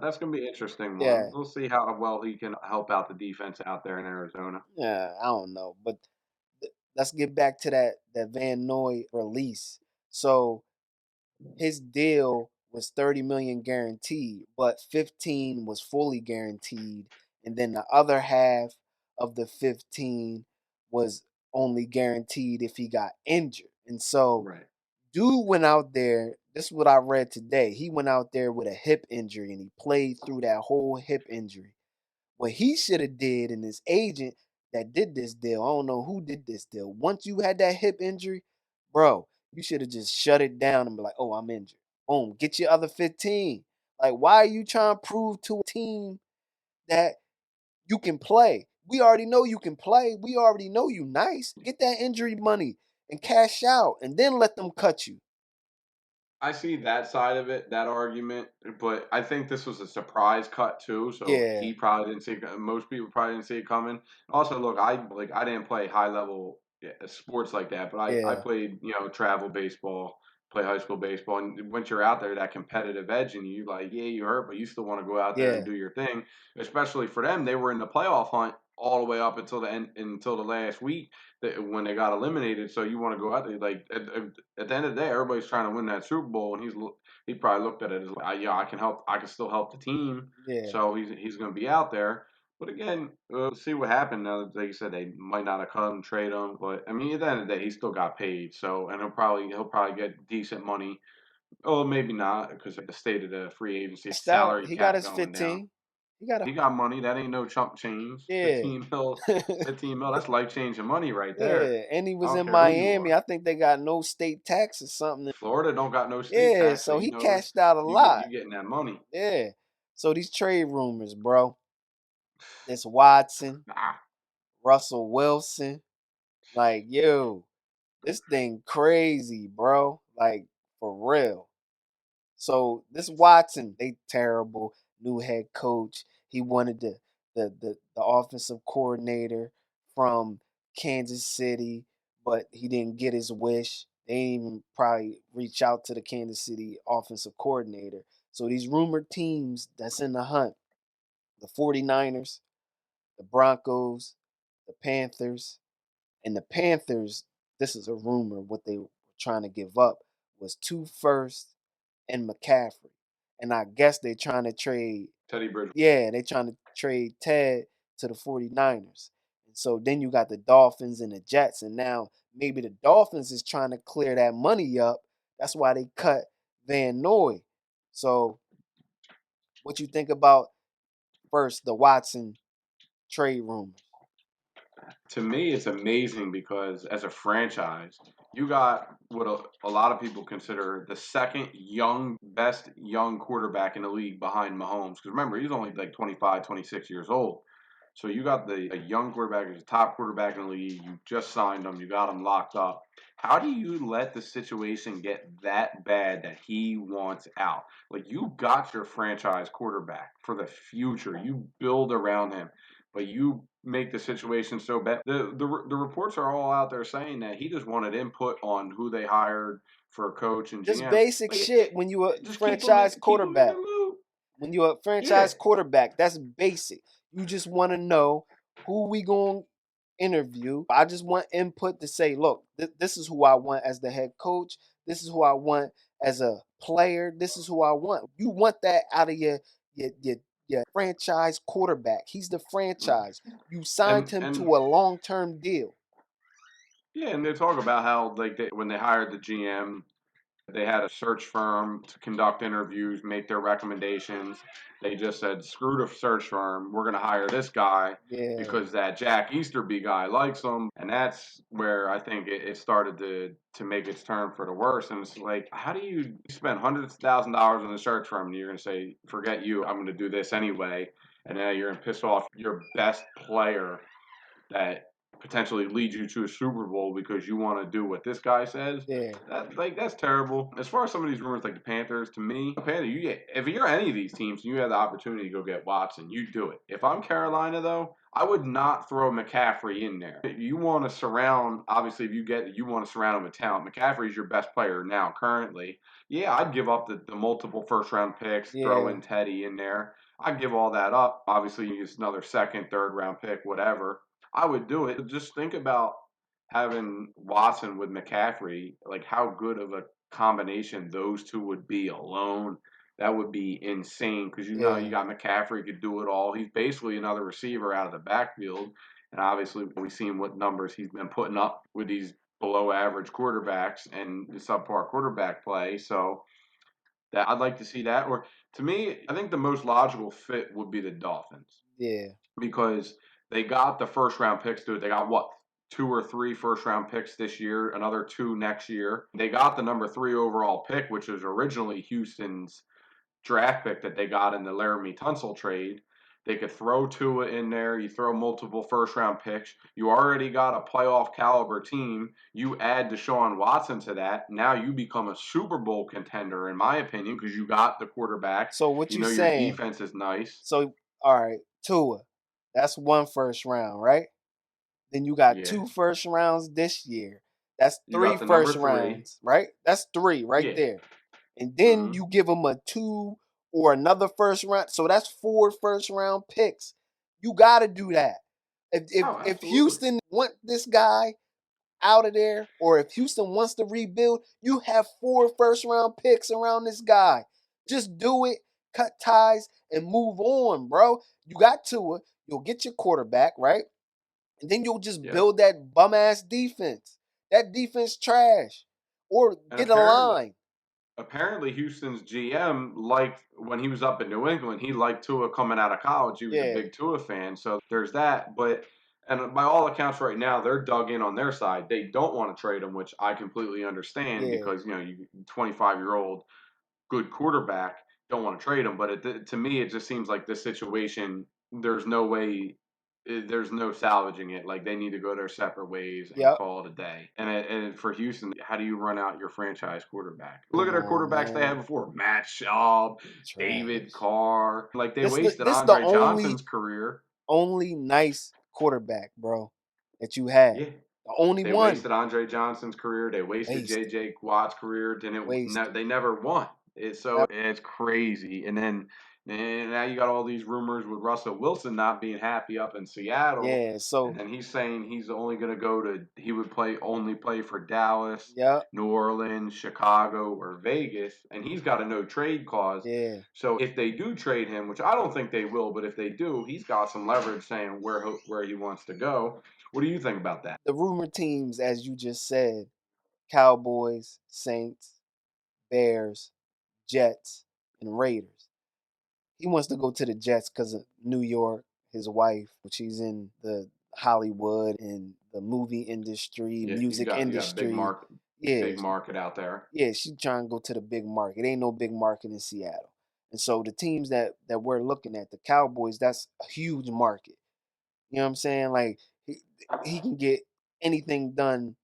That's gonna be an interesting one. Yeah, We'll see how well he can help out the defense out there in Arizona. yeah. I don't know, but let's get back to that Van Noy release. So his deal was 30 million guaranteed, but 15 was fully guaranteed, and then the other half of the 15 was only guaranteed if he got injured. And so Right. dude went out there, this is what I read today. He went out there with a hip injury and he played through that whole hip injury. What he should have did, and his agent that did this deal, I don't know who did this deal. Once you had that hip injury, bro, you should have just shut it down and be like, "Oh, I'm injured." Boom, get your other 15. Like, why are you trying to prove to a team that you can play? We already know you can play. We already know you nice. Get that injury money and cash out, and then let them cut you. I see that side of it, that argument, but I think this was a surprise cut too, so Yeah, he probably didn't see it. Most people probably didn't see it coming. Also, look, I didn't play high level sports like that, but I yeah, played travel baseball, play high school baseball, and once you're out there, that competitive edge, and you like yeah you hurt, but you still want to go out there and yeah. do your thing. Especially for them, they were in the playoff hunt all the way up until the end, until the last week when they got eliminated. So you want to go out there like at the end of the day, everybody's trying to win that Super Bowl, and he probably looked at it as like, yeah, I can help, I can still help the team, Yeah. so he's going to be out there. But again, we'll see what happened. Now, like you said, they might not have cut him, trade him, but I mean, at the end of the day, he still got paid. So, and he'll probably get decent money. Oh, maybe not because of the state of the free agency Cashed out. salary He got cap his going down. 15. He got a He got money. That ain't no chump change. yeah. 15 mil, 15 mil. That's life changing money right there. Yeah, and he I was don't in care who you Miami. are. I think they got no state tax or something. Florida don't got no state Yeah, tax, so so you he know cashed out a lot. you getting that money. Yeah. So these trade rumors, bro. This Watson, Nah, Russell Wilson, like, yo, this thing crazy, bro. Like, for real. So this Watson, they terrible new head coach. He wanted the offensive coordinator from Kansas City, but he didn't get his wish. They didn't even probably reach out to the Kansas City offensive coordinator. So these rumored teams that's in the hunt, the 49ers, the Broncos, the Panthers, and the Panthers, this is a rumor, what they were trying to give up was 2 firsts and McCaffrey. And I guess they're trying to trade, Teddy Bridgewater. yeah, they're trying to trade Ted to the 49ers. And so then you got the Dolphins and the Jets. And now maybe the Dolphins is trying to clear that money up. That's why they cut Van Noy. So what you think about first the Watson trade rumors? To me, it's amazing because as a franchise, you got what a lot of people consider the second best young quarterback in the league behind Mahomes. Because remember, he's only like 25, 26 years old. So you got a young quarterback, he's a top quarterback in the league. You just signed him, you got him locked up. How do you let the situation get that bad that he wants out? Like you got your franchise quarterback for the future. You build around him, but you make the situation so bad. The reports are all out there saying that he just wanted input on who they hired for coach and Just GM. basic Like, shit when you a just franchise keep him in the quarterback. loop. When you're a Yeah, franchise quarterback, that's basic. You just want to know who we going to interview. I just want input to say, look, this is who I want as the head coach. This is who I want as a player. This is who I want. You want that out of your franchise quarterback. He's the franchise. You signed him and to a long-term deal. yeah, and they talk about how like when they hired the GM, they had a search firm to conduct interviews, make their recommendations. They just said, "Screw the search firm. We're going to hire this guy Yeah, because that Jack Easterby guy likes him." And that's where I think it started to make its turn for the worse. And it's like, how do you spend hundreds of $1,000s on a search firm and you're going to say, "Forget you. I'm going to do this anyway." And now you're going to piss off your best player that potentially leads you to a Super Bowl because you want to do what this guy says. yeah, That's terrible. As far as some of these rumors like the Panthers, to me, if you're any of these teams and you have the opportunity to go get Watson, you do it. If I'm Carolina though, I would not throw McCaffrey in there. You want to surround, obviously, you want to surround him with talent. McCaffrey's your best player now currently. Yeah, I'd give up the multiple first round picks, throw yeah, in Teddy in there. I'd give all that up. Obviously, you use another second, third round pick, whatever. I would do it. Just think about having Watson with McCaffrey, like how good of a combination those two would be alone. That would be insane because you yeah, got McCaffrey could do it all. He's basically another receiver out of the backfield, and obviously we've seen what numbers he's been putting up with these below average quarterbacks and the subpar quarterback play. So that I'd like to see that. Or to me, I think the most logical fit would be the Dolphins yeah, because they got the first round picks to it. They got what, two or three first round picks this year, another two next year. They got the number 3 overall pick, which was originally Houston's draft pick that they got in the Laramie Tunsil trade. They could throw Tua in there. You throw multiple first round picks. You already got a playoff caliber team. You add Deshaun Watson to that. Now you become a Super Bowl contender, in my opinion, because you got the quarterback. So what You you know your saying? defense is nice. So all right, Tua, that's one first round, right? Then you got Yeah. two first rounds this year. That's You three got the number first three. rounds, right? That's three right Yeah. there. And then Mm-hmm. you give them a two or another first round. So that's four first round picks. You got to do that. Oh, If absolutely. Houston want this guy out of there, or if Houston wants to rebuild, you have four first round picks around this guy. Just do it, cut ties, and move on, bro. You got Tua. You'll get your quarterback, right? And then you'll just Yep. build that bum ass defense. That defense trash. Or And get a apparently, line. apparently Houston's GM liked when he was up in New England. He liked Tua coming out of college. He was a Yeah, big Tua fan. So there's that. But and by all accounts, right now they're dug in on their side. They don't want to trade him, which I completely understand yeah, because you 25-year-old good quarterback. Don't want to trade him, but to me, it just seems like this situation. There's no way. There's no salvaging it. Like they need to go their separate ways and yep. call it a day. And for Houston, how do you run out your franchise quarterback? Look at Come their on, quarterbacks they had man. before: Matt Schaub, David Trash. Carr. Like they wasted This the Andre Johnson's career. only nice quarterback, bro, that you had. Yeah, The only they one. wasted Andre Johnson's career. They wasted Wasted. J.J. Watt's career. Wasted. They never won. So Yep. it's crazy. And now you got all these rumors with Russell Wilson not being happy up in Seattle. Yeah. And So then he's saying he's only going to he would only play for Dallas, yep. New Orleans, Chicago, or Vegas. And he's got a no trade clause. Yeah. So if they do trade him, which I don't think they will, but if they do, he's got some leverage saying where he wants to go. What do you think about that? The rumor teams, as you just said, Cowboys, Saints, Bears, Jets, and Raiders. He wants to go to the Jets because of New York, his wife, which he's in the Hollywood and the movie industry, Yeah, music you got a industry. Yeah, big market out there. yeah, she trying to go to the big market. Ain't no big market in Seattle. And so the teams that we're looking at, the Cowboys, that's a huge market. You know what I'm saying? Like he, he can get anything done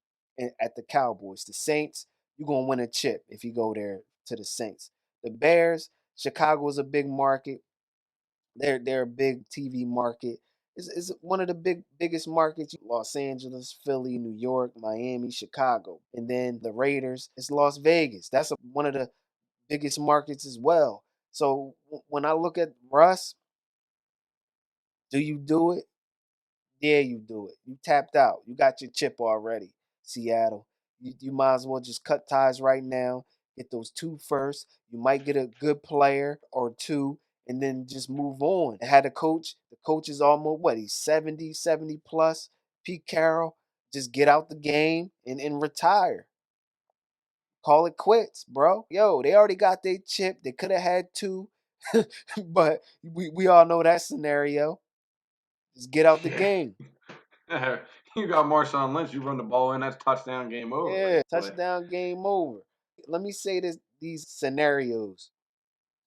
at the Cowboys. The Saints, you're gonna win a chip if you go there to the Saints. The Bears, Chicago's a big market. They're a big TV market. It's one of the biggest markets. Los Angeles, Philly, New York, Miami, Chicago, and then the Raiders. It's Las Vegas. That's one of the biggest markets as well. So when I look at Russ, do you do it? Yeah, you do it. You tapped out. You got your chip already, Seattle. You might as well just cut ties right now. Get those two first. You might get a good player or two, and then just move on. And had a coach. The coach is almost what? He's 70, 70 plus. Pete Carroll. Just get out the game and retire. Call it quits, bro. Yo, they already got their chip. They could have had two, but we all know that scenario. Just get out the Yeah. game. You got Marshawn Lynch. You run the ball in, that's touchdown, game over. Yeah, But touchdown, game over. Let me say this: these scenarios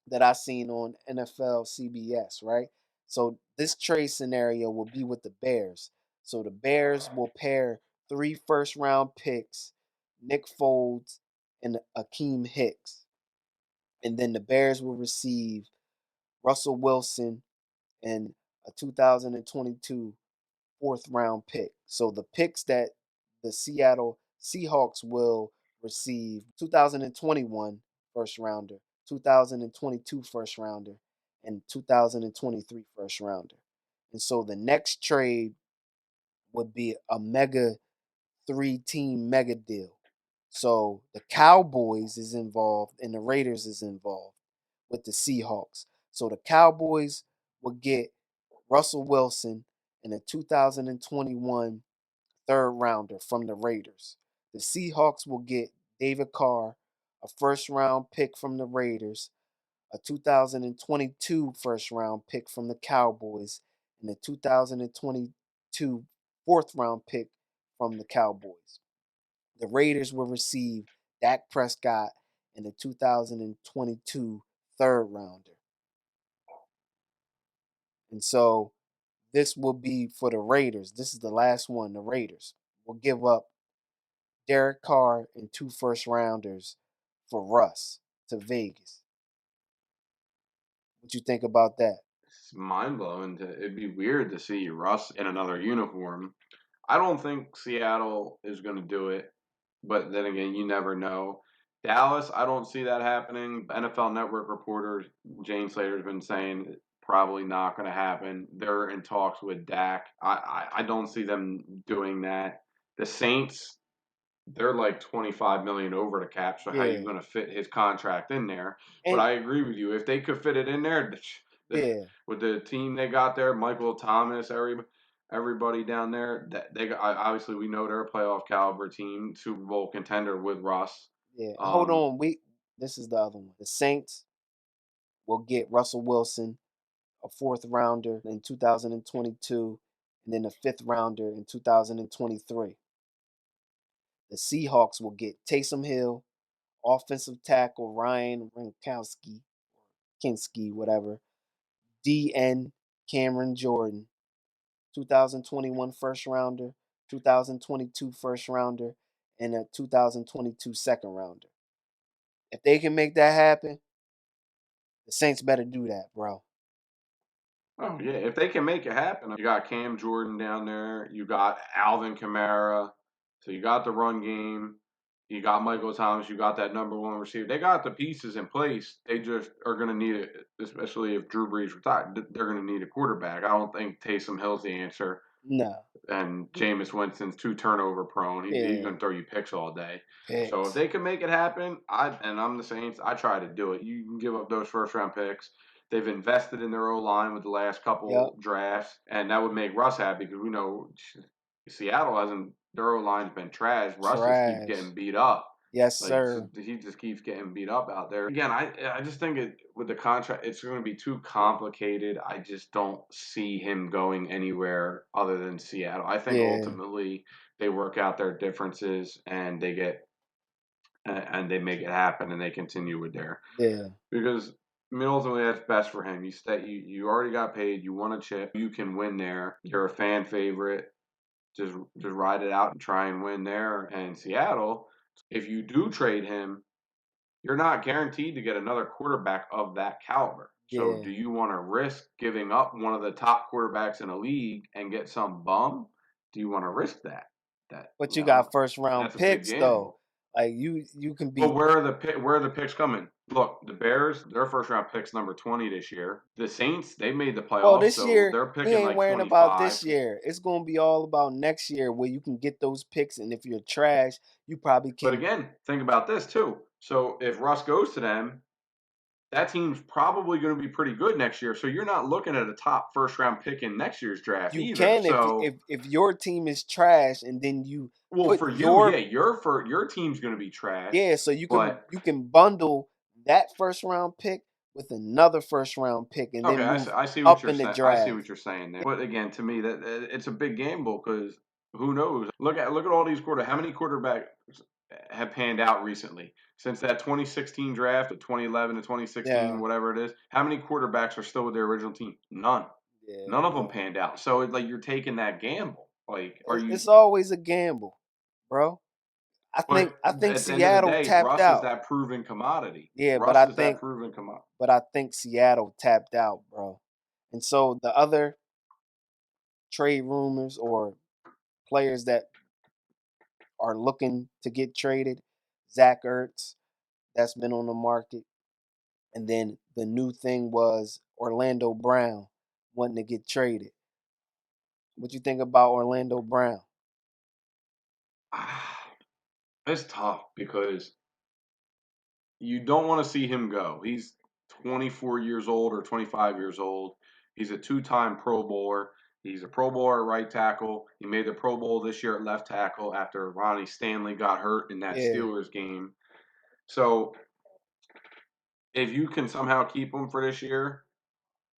that I seen on NFL CBS, right? So this trade scenario will be with the Bears. So the Bears will pair three first round picks, Nick Foles and Akeem Hicks, and then the Bears will receive Russell Wilson and a 2022 fourth round pick. So the picks that the Seattle Seahawks will receive: 2021 first rounder, 2022 first rounder, and 2023 first rounder. And so the next trade would be a mega three-team mega deal. So the Cowboys is involved and the Raiders is involved with the Seahawks. So the Cowboys will get Russell Wilson in a 2021 third rounder from the Raiders. The Seahawks will get David Carr, a first round pick from the Raiders, a 2022 first round pick from the Cowboys, and a 2022 fourth round pick from the Cowboys. The Raiders will receive Dak Prescott and the 2022 third rounder. And so this will be for the Raiders. This is the last one. The Raiders will give up Derek Carr and 2 first-rounders for Russ to Vegas. What you think about that? It's mind blowing. It'd be weird to see Russ in another uniform. I don't think Seattle is going to do it, but then again, you never know. Dallas, I don't see that happening. NFL Network reporter Jane Slater's been saying probably not going to happen. They're in talks with Dak. I don't see them doing that. The Saints, they're like 25 million over the cap, so how you Yeah. going to fit his contract in there? But And I agree with you. If they could fit it in there, yeah, with the team they got there, Michael Thomas, everybody down there, that they got, obviously we know they're a playoff caliber team, Super Bowl contender with Russ. yeah. Hold Um, on. This is the other one. The Saints will get Russell Wilson, a 4th-rounder in 2022, and then a 5th-rounder in 2023. The Seahawks will get Taysom Hill, offensive tackle Ryan Gronkowski, Kinski, whatever, DN Cameron Jordan, 2021 first-rounder, 2022 first-rounder, and a 2022 second-rounder. If they can make that happen, the Saints better do that, bro. oh yeah, if they can make it happen, you got Cam Jordan down there, you got Alvin Kamara, so you got the run game, you got Michael Thomas, you got that number one receiver. They got the pieces in place. They just are going to need it, especially if Drew Brees retired. They're going to need a quarterback. I don't think Taysom Hill's the answer. No. And Jameis Winston's too turnover prone. He's Yeah. going to throw you picks all day. So if Picks. they can make it happen, I'm the Saints. I try to do it. You can give up those first round picks. They've invested in their O line with the last Yep. couple drafts, and that would make Russ happy because we know Seattle hasn't. Their O line's been trash. Russ just keeps Trash. getting beat up. Yes, Like sir. he just keeps getting beat up out there. Again, I just think with the contract, it's going to be too complicated. I just don't see him going anywhere other than Seattle. I think Yeah. ultimately they work out their differences and they make it happen and they continue with their Yeah. because I mean ultimately that's best for him. You already got paid. You won a chip. You can win there. You're a fan favorite. Just ride it out and try and win there. And Seattle, if you do trade him, you're not guaranteed to get another quarterback of that caliber. So Yeah. do you want to risk giving up one of the top quarterbacks in the league and get some bum? Do you want to risk that? But you got first round That's a big picks though. gamble. Like you can But be where are the picks coming? Look, the Bears, their first round picks number 20 this year. The Saints, they made the well playoffs, this so year they're we picking ain't like worrying about 25. this year. It's gonna be all about next year where you can get those picks, and if you're trash, you probably But can. again, think about this too. So if Russ goes to them, that team's probably going to be pretty good next year. So you're not looking at a top first round pick in next year's draft You either. can So, if your team is trash and then you well, put for you, yeah, your your team's going to be trash. yeah, so But you can bundle that first round pick with another first round pick and okay, then move I see what up you're in the saying. I see draft. what you're saying there. But again, to me, it's a big gamble because who knows? Look at all these How many quarterbacks have panned out recently since that 2016 draft, the 2011 to 2016, Yeah, whatever it is? How many quarterbacks are still with their original team? None. yeah, None of them yeah. panned out. So it's like you're taking that gamble. Like, are you? It's always a gamble, bro. But I think at the end of the Seattle day, tapped Russ is out. that proven commodity. Yeah, Russ is that proven commodity. I think Seattle tapped out, bro. And so the other trade rumors or players that are looking to get traded, Zach Ertz, that's been on the market. And then the new thing was Orlando Brown wanting to get traded. What you think about Orlando Brown? It's tough because you don't want to see him go. He's 24 years old or 25 years old. He's a two-time Pro Bowler. He's a Pro Bowler at right tackle. He made the Pro Bowl this year at left tackle after Ronnie Stanley got hurt in that Yeah, Steelers game. So if you can somehow keep him for this year,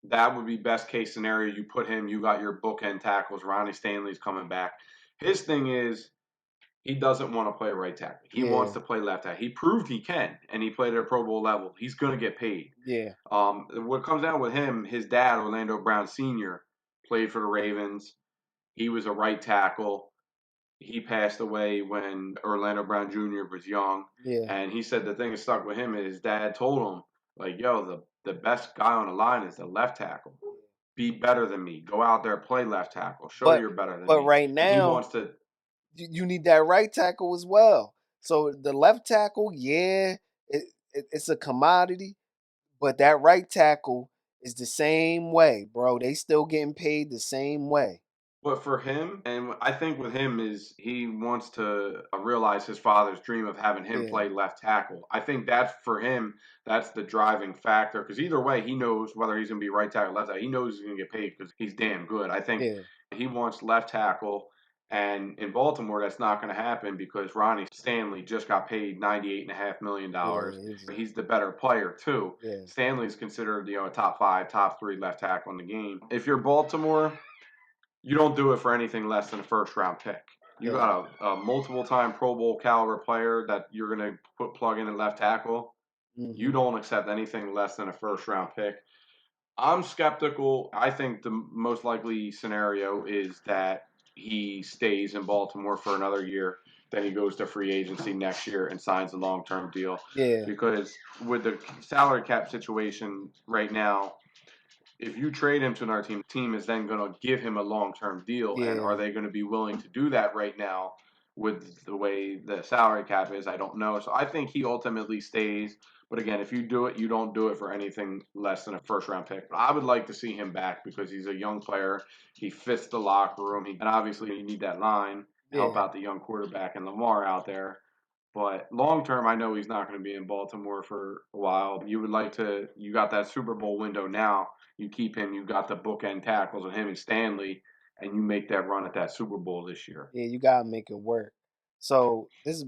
that would be best case scenario. You put him, you got your bookend tackles. Ronnie Stanley's coming back. His thing is He doesn't want to play right tackle. He wants Yeah. to play left tackle. He proved he can, and he played at a Pro Bowl level. He's going to get paid. Yeah. What comes down with him, his dad, Orlando Brown Sr., played for the Ravens. He was a right tackle. He passed away when Orlando Brown Jr. was young. Yeah. And he said the thing that stuck with him is his dad told him, like, yo, the best guy on the line is the left tackle. Be better than me. Go out there, play left tackle. Show But you're better than but me. right And he now wants to. you need that right tackle as well. So the left tackle, yeah, it's a commodity, but that right tackle is the same way, bro. They still getting paid the same way. But for him, and I think with him is he wants to realize his father's dream of having him Yeah. play left tackle. I think that's for him. That's the driving factor because either way, he knows whether he's going to be right tackle, or left tackle. He knows he's going to get paid because he's damn good. I think Yeah. he wants left tackle, and in Baltimore, that's not going to happen because Ronnie Stanley just got paid $98.5 million. Yeah. He's the better player too. Yeah. Stanley's considered a top 5, top 3 left tackle in the game. If you're Baltimore, you don't do it for anything less than a first round pick. You Yeah. got a multiple time Pro Bowl caliber player that you're going to plug in at left tackle. You Hmm. don't accept anything less than a first round pick. I'm skeptical. I think the most likely scenario is that he stays in Baltimore for another year. Then he goes to free agency next year and signs a long term deal. Yeah. Because with the salary cap situation right now, if you trade him to another team is then going to give him a long-term deal, and are Yeah. they going to be willing to do that right now with the way the salary cap is? I don't know. So I think he ultimately stays. But again, if you do it, you don't do it for anything less than a first-round pick. But I would like to see him back because he's a young player. He fits the locker room, and obviously you need that line to help Yeah. out the young quarterback and Lamar out there. But long term, I know he's not going to be in Baltimore for a while. You would like to, you got that Super Bowl window now. You keep him, you got the bookend tackles of him and Stanley, and you make that run at that Super Bowl this year. Yeah. You gotta make it work. So this is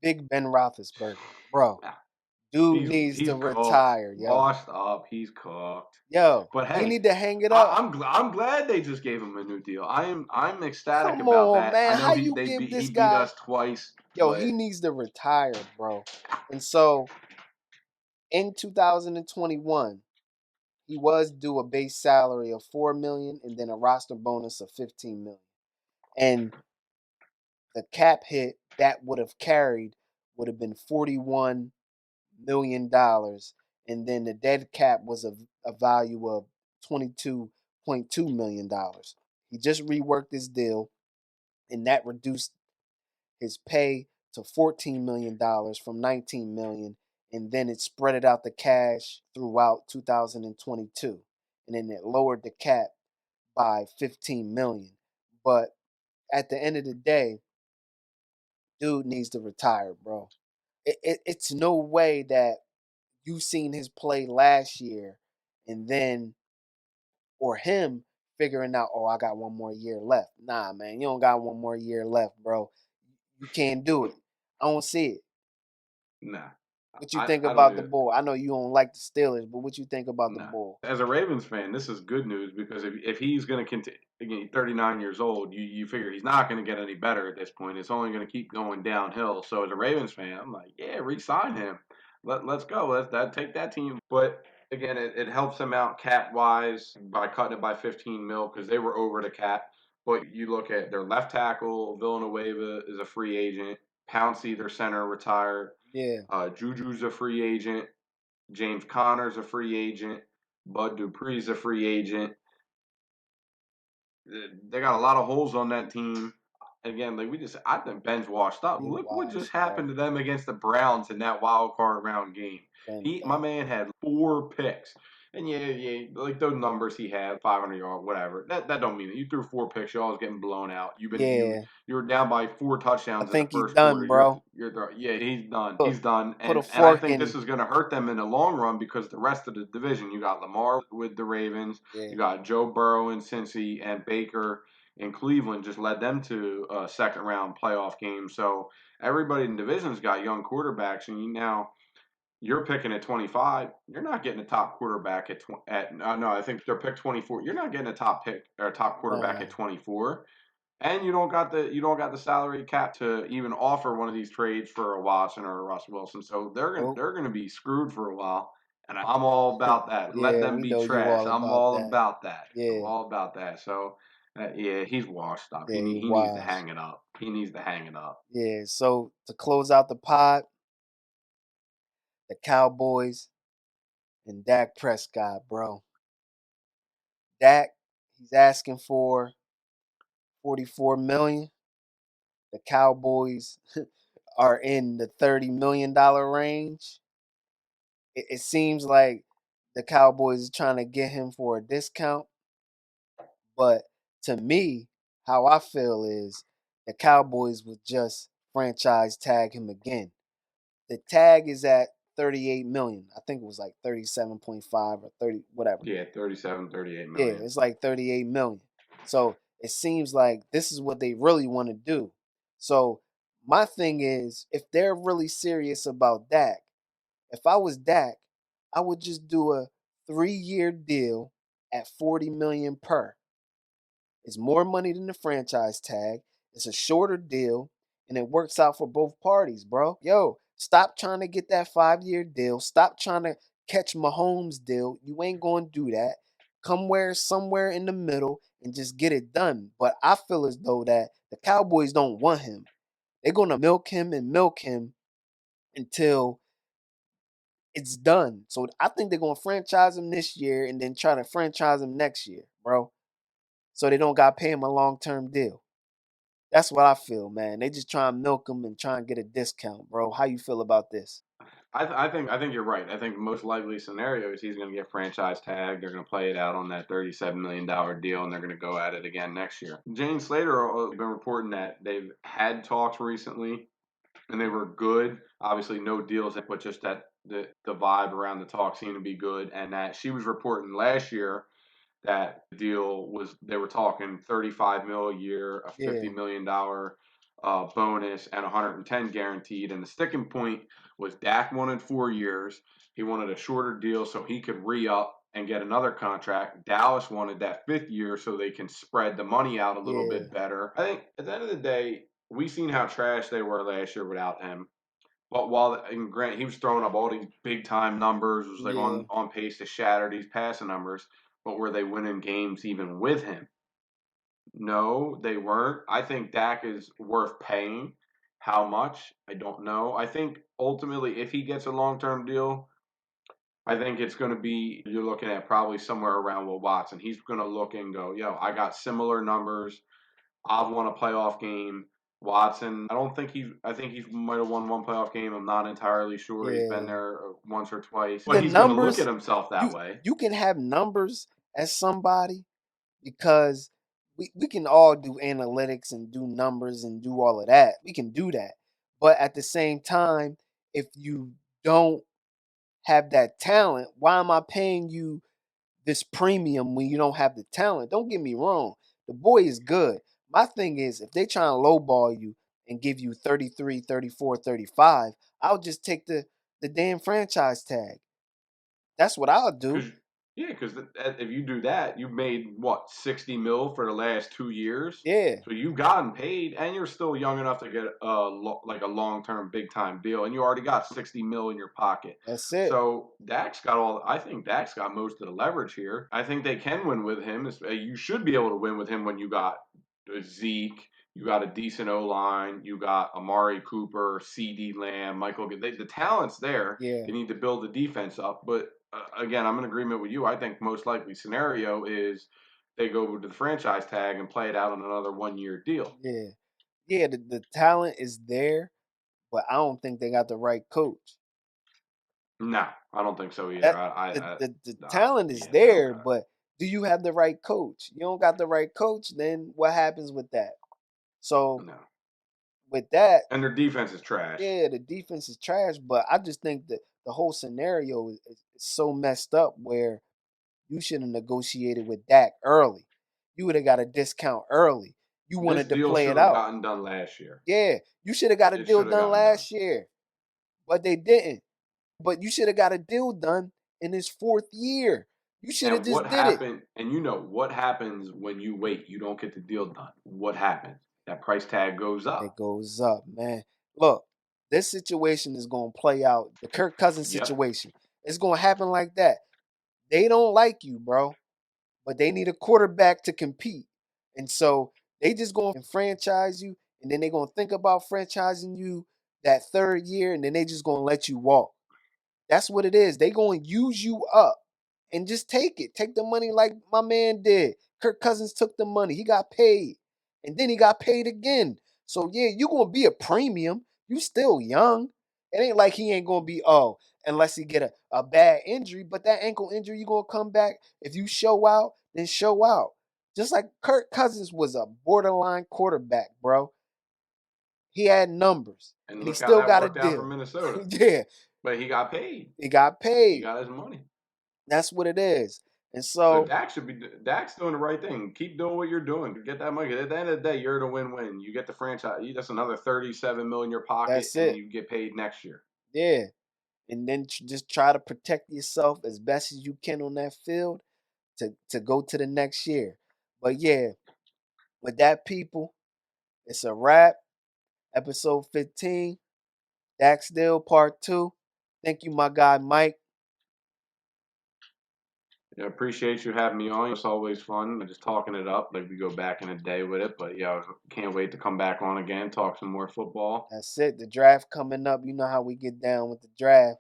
Big Ben Roethlisberger, bro. Ah, Dude He's needs he's to cooked, retire, yo. washed up. He's cooked. Yo, But he hey, need to hang it up. I'm glad they just gave him a new deal. I'm ecstatic Come about on, that. I man. know How you give he this beat guy? us twice, Yo, he but needs to retire, bro. And so in 2021, he was due a base salary of 4 million and then a roster bonus of 15 million. And the cap hit that would have carried would have been $41 million. And then the dead cap was a value of $22.2 million. He just reworked his deal, and that reduced his pay to $14 million from 19 million, and then it spread it out the cash throughout 2022, and then it lowered the cap by 15 million. But at the end of the day, dude needs to retire, bro. It's no way that you seen his play last year and then or him figuring out, oh, I got one more year left. Nah, man, you don't got one more year left, bro. You can't do it. I don't see it. nah, What you think I don't about the do. bull? I know you don't like the Steelers, but what you think about the No. bull? As a Ravens fan, this is good news because if he's going to continue, again, 39 years old, you figure he's not going to get any better at this point. It's only going to keep going downhill. So as a Ravens fan, I'm like, yeah, re-sign him. Let's go. Take that team. But again, it helps him out cap wise by cutting it by 15 mil because they were over the cap. But you look at their left tackle, Villanueva is a free agent. Pouncey, their center, retired. Yeah, Juju's a free agent. James Conner's a free agent. Bud Dupree's a free agent. They got a lot of holes on that team. Again, I think Ben's washed up. he's Look what just washed, happened bro. to them against the Browns in that wild card round game. Ben My done. man had 4 picks. And yeah, like those numbers he had, 500 yards, whatever. That don't mean it. You threw 4 picks. You always getting blown out. Yeah, You were down by 4 I touchdowns in the think he's first quarter. done, bro. Yeah, he's done. Put He's done. put a And I fork think in this him. is going to hurt them in the long run because the rest of the division, you got Lamar with the Ravens, Yeah, you got Joe Burrow in Cincy, and Baker in Cleveland just led them to a second round playoff game. So everybody in the division's got young quarterbacks, and you're picking at 25. You're not getting a top quarterback at no, I think they're pick 24. You're not getting a top pick or a top quarterback nah, at 24. And you don't got the salary cap to even offer one of these trades for a Watson or a Russ Wilson. So they're gonna Nope. they're gonna be screwed for a while. And I'm all about that. Let Yeah, them we be know you trash. all I'm about all that. about that. I'm Yeah, all about that. So yeah, he's washed up. yeah, he He needs to was. hang it up. He needs to hang it up. Yeah, so to close out the pod, the Cowboys and Dak Prescott, bro. Dak, he's asking for 44 million. The Cowboys are in the $30 million range. It seems like the Cowboys are trying to get him for a discount, but to me, how I feel is the Cowboys would just franchise tag him again. The tag is at 38 million. I think it was like 37.5 or 30 whatever. Yeah, 37, 38 Yeah, million. it's like 38 million. So it seems like this is what they really want to do. So my thing is, if they're really serious about Dak, if I was Dak, I would just do a 3-year deal at 40 million per. It's more money than the franchise tag. It's a shorter deal, and it works out for both parties, bro. Yo, stop trying to get that 5-year deal. Stop trying to catch Mahomes' deal. You ain't going to do that. Come where somewhere in the middle and just get it done. But I feel as though that the Cowboys don't want him. They're going to milk him until it's done. So I think they're going to franchise him this year and then try to franchise him next year, bro. So they don't got to pay him a long-term deal. That's what I feel, man. They just try and milk him and try and get a discount, bro. How you feel about this? I think you're right. I think the most likely scenario is he's going to get franchise tagged. They're going to play it out on that $37 million deal, and they're going to go at it again next year. Jane Slater has been reporting that they've had talks recently, and they were good. Obviously, no deals, but just that the vibe around the talk seemed to be good, and that she was reporting last year that deal was they were talking 35 mil a year, a Yeah, $50 million bonus, and 110 guaranteed. And the sticking point was Dak wanted 4 years. He wanted a shorter deal so he could re up and get another contract. Dallas wanted that 5th year so they can spread the money out a little yeah, bit better. I think at the end of the day, we seen how trash they were last year without him. But while and Grant he was throwing up all these big time numbers, was like yeah, on pace to shatter these passing numbers. But were they winning games even with him? No, they weren't. I think Dak is worth paying. How much? I don't know. I think ultimately, if he gets a long term deal, I think it's going to be you're looking at probably somewhere around Will Watson. He's going to look and go, yo, I got similar numbers. I've won a playoff game. Watson, I don't think he's. I think he might have won one playoff game. I'm not entirely sure. He's been yeah. there once or twice, but The he's going to look at numbers, himself you that way. you can have numbers as somebody because we can all do analytics and do numbers and do all of that. We can do that. But at the same time, if you don't have that talent, why am I paying you this premium when you don't have the talent? Don't get me wrong. The boy is good. My thing is, if they try and lowball you and give you 33, 34, 35, I'll just take the damn franchise tag. That's what I'll do. Because yeah, because if you do that, you've made what 60 mil for the last 2 years. Yeah, So you've gotten paid, and you're still young enough to get like a long term big time deal, and you already got 60 mil in your pocket. that's it. So Dak's got all. I think Dak's got most of the leverage here. I think they can win with him. You should be able to win with him when you got Zeke. You got a decent O line. You got Amari Cooper, C.D. Lamb, Michael. The talent's there. Yeah, You need to build the defense up. But again, I'm in agreement with you. I think most likely scenario is they go to the franchise tag and play it out on another 1 year deal. yeah, yeah. The talent is there, but I don't think they got the right coach. No, I don't think so either. That the Nah, talent is yeah, they don't there, got but do you have the right coach? You don't got the right coach, then what happens with that? So no. with that, And their defense is trash. yeah, the defense is trash, but I just think that the whole scenario is so messed up where you should have negotiated with Dak early. You would have got a discount early. You This wanted to deal play it should have out. gotten done last year. Yeah, you should have got a It deal should have done gotten done. last year, but they didn't. But you should have got a deal done in his 4th year. You should have And what just did it. happened? And you know what happens when you wait? You don't get the deal done. What happens? That price tag goes It up. goes up, man. Look, this situation is going to play out. The Kirk Cousins Yep. situation. It's going to happen like that. They don't like you, bro, but they need a quarterback to compete. And so they just going to franchise you, and then they're going to think about franchising you that third year, and then they just going to let you walk. That's what it is. They going to use you up and just take it. Take the money like my man did. Kirk Cousins took the money. He got paid. And then he got paid again. So yeah, you're gonna be a premium. You still young. It ain't like he ain't gonna be, unless he get a bad injury. But that ankle injury, you gonna come back. If you show out, then show out. Just like Kirk Cousins was a borderline quarterback, bro. He had numbers. And And he look how still that got a worked out for deal. Minnesota. Yeah, But he got paid. he got He paid. got his money. That's what it is. And So so Dak's doing the right thing. Keep doing what you're doing. Get that money. At the end of the day, you're the win-win. You get the franchise. That's another 37 million in your pocket, that's and it. you get paid next year. Yeah. And then just try to protect yourself as best as you can on that field to go to the next year. But yeah, with that, people, it's a wrap. Episode 15, Daxdale Part 2. Thank you, my guy Mike. Yeah, appreciate you having me on. It's always fun just talking it up. Like we go back in a day with it. But yeah, can't wait to come back on again, talk some more football. That's it. The draft coming up. You know how we get down with the draft.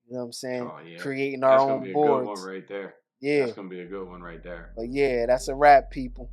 You know what I'm saying? Oh yeah, Creating our that's gonna own be a good one boards. right there. Yeah. That's gonna be a good one right there. But yeah, that's a wrap, people.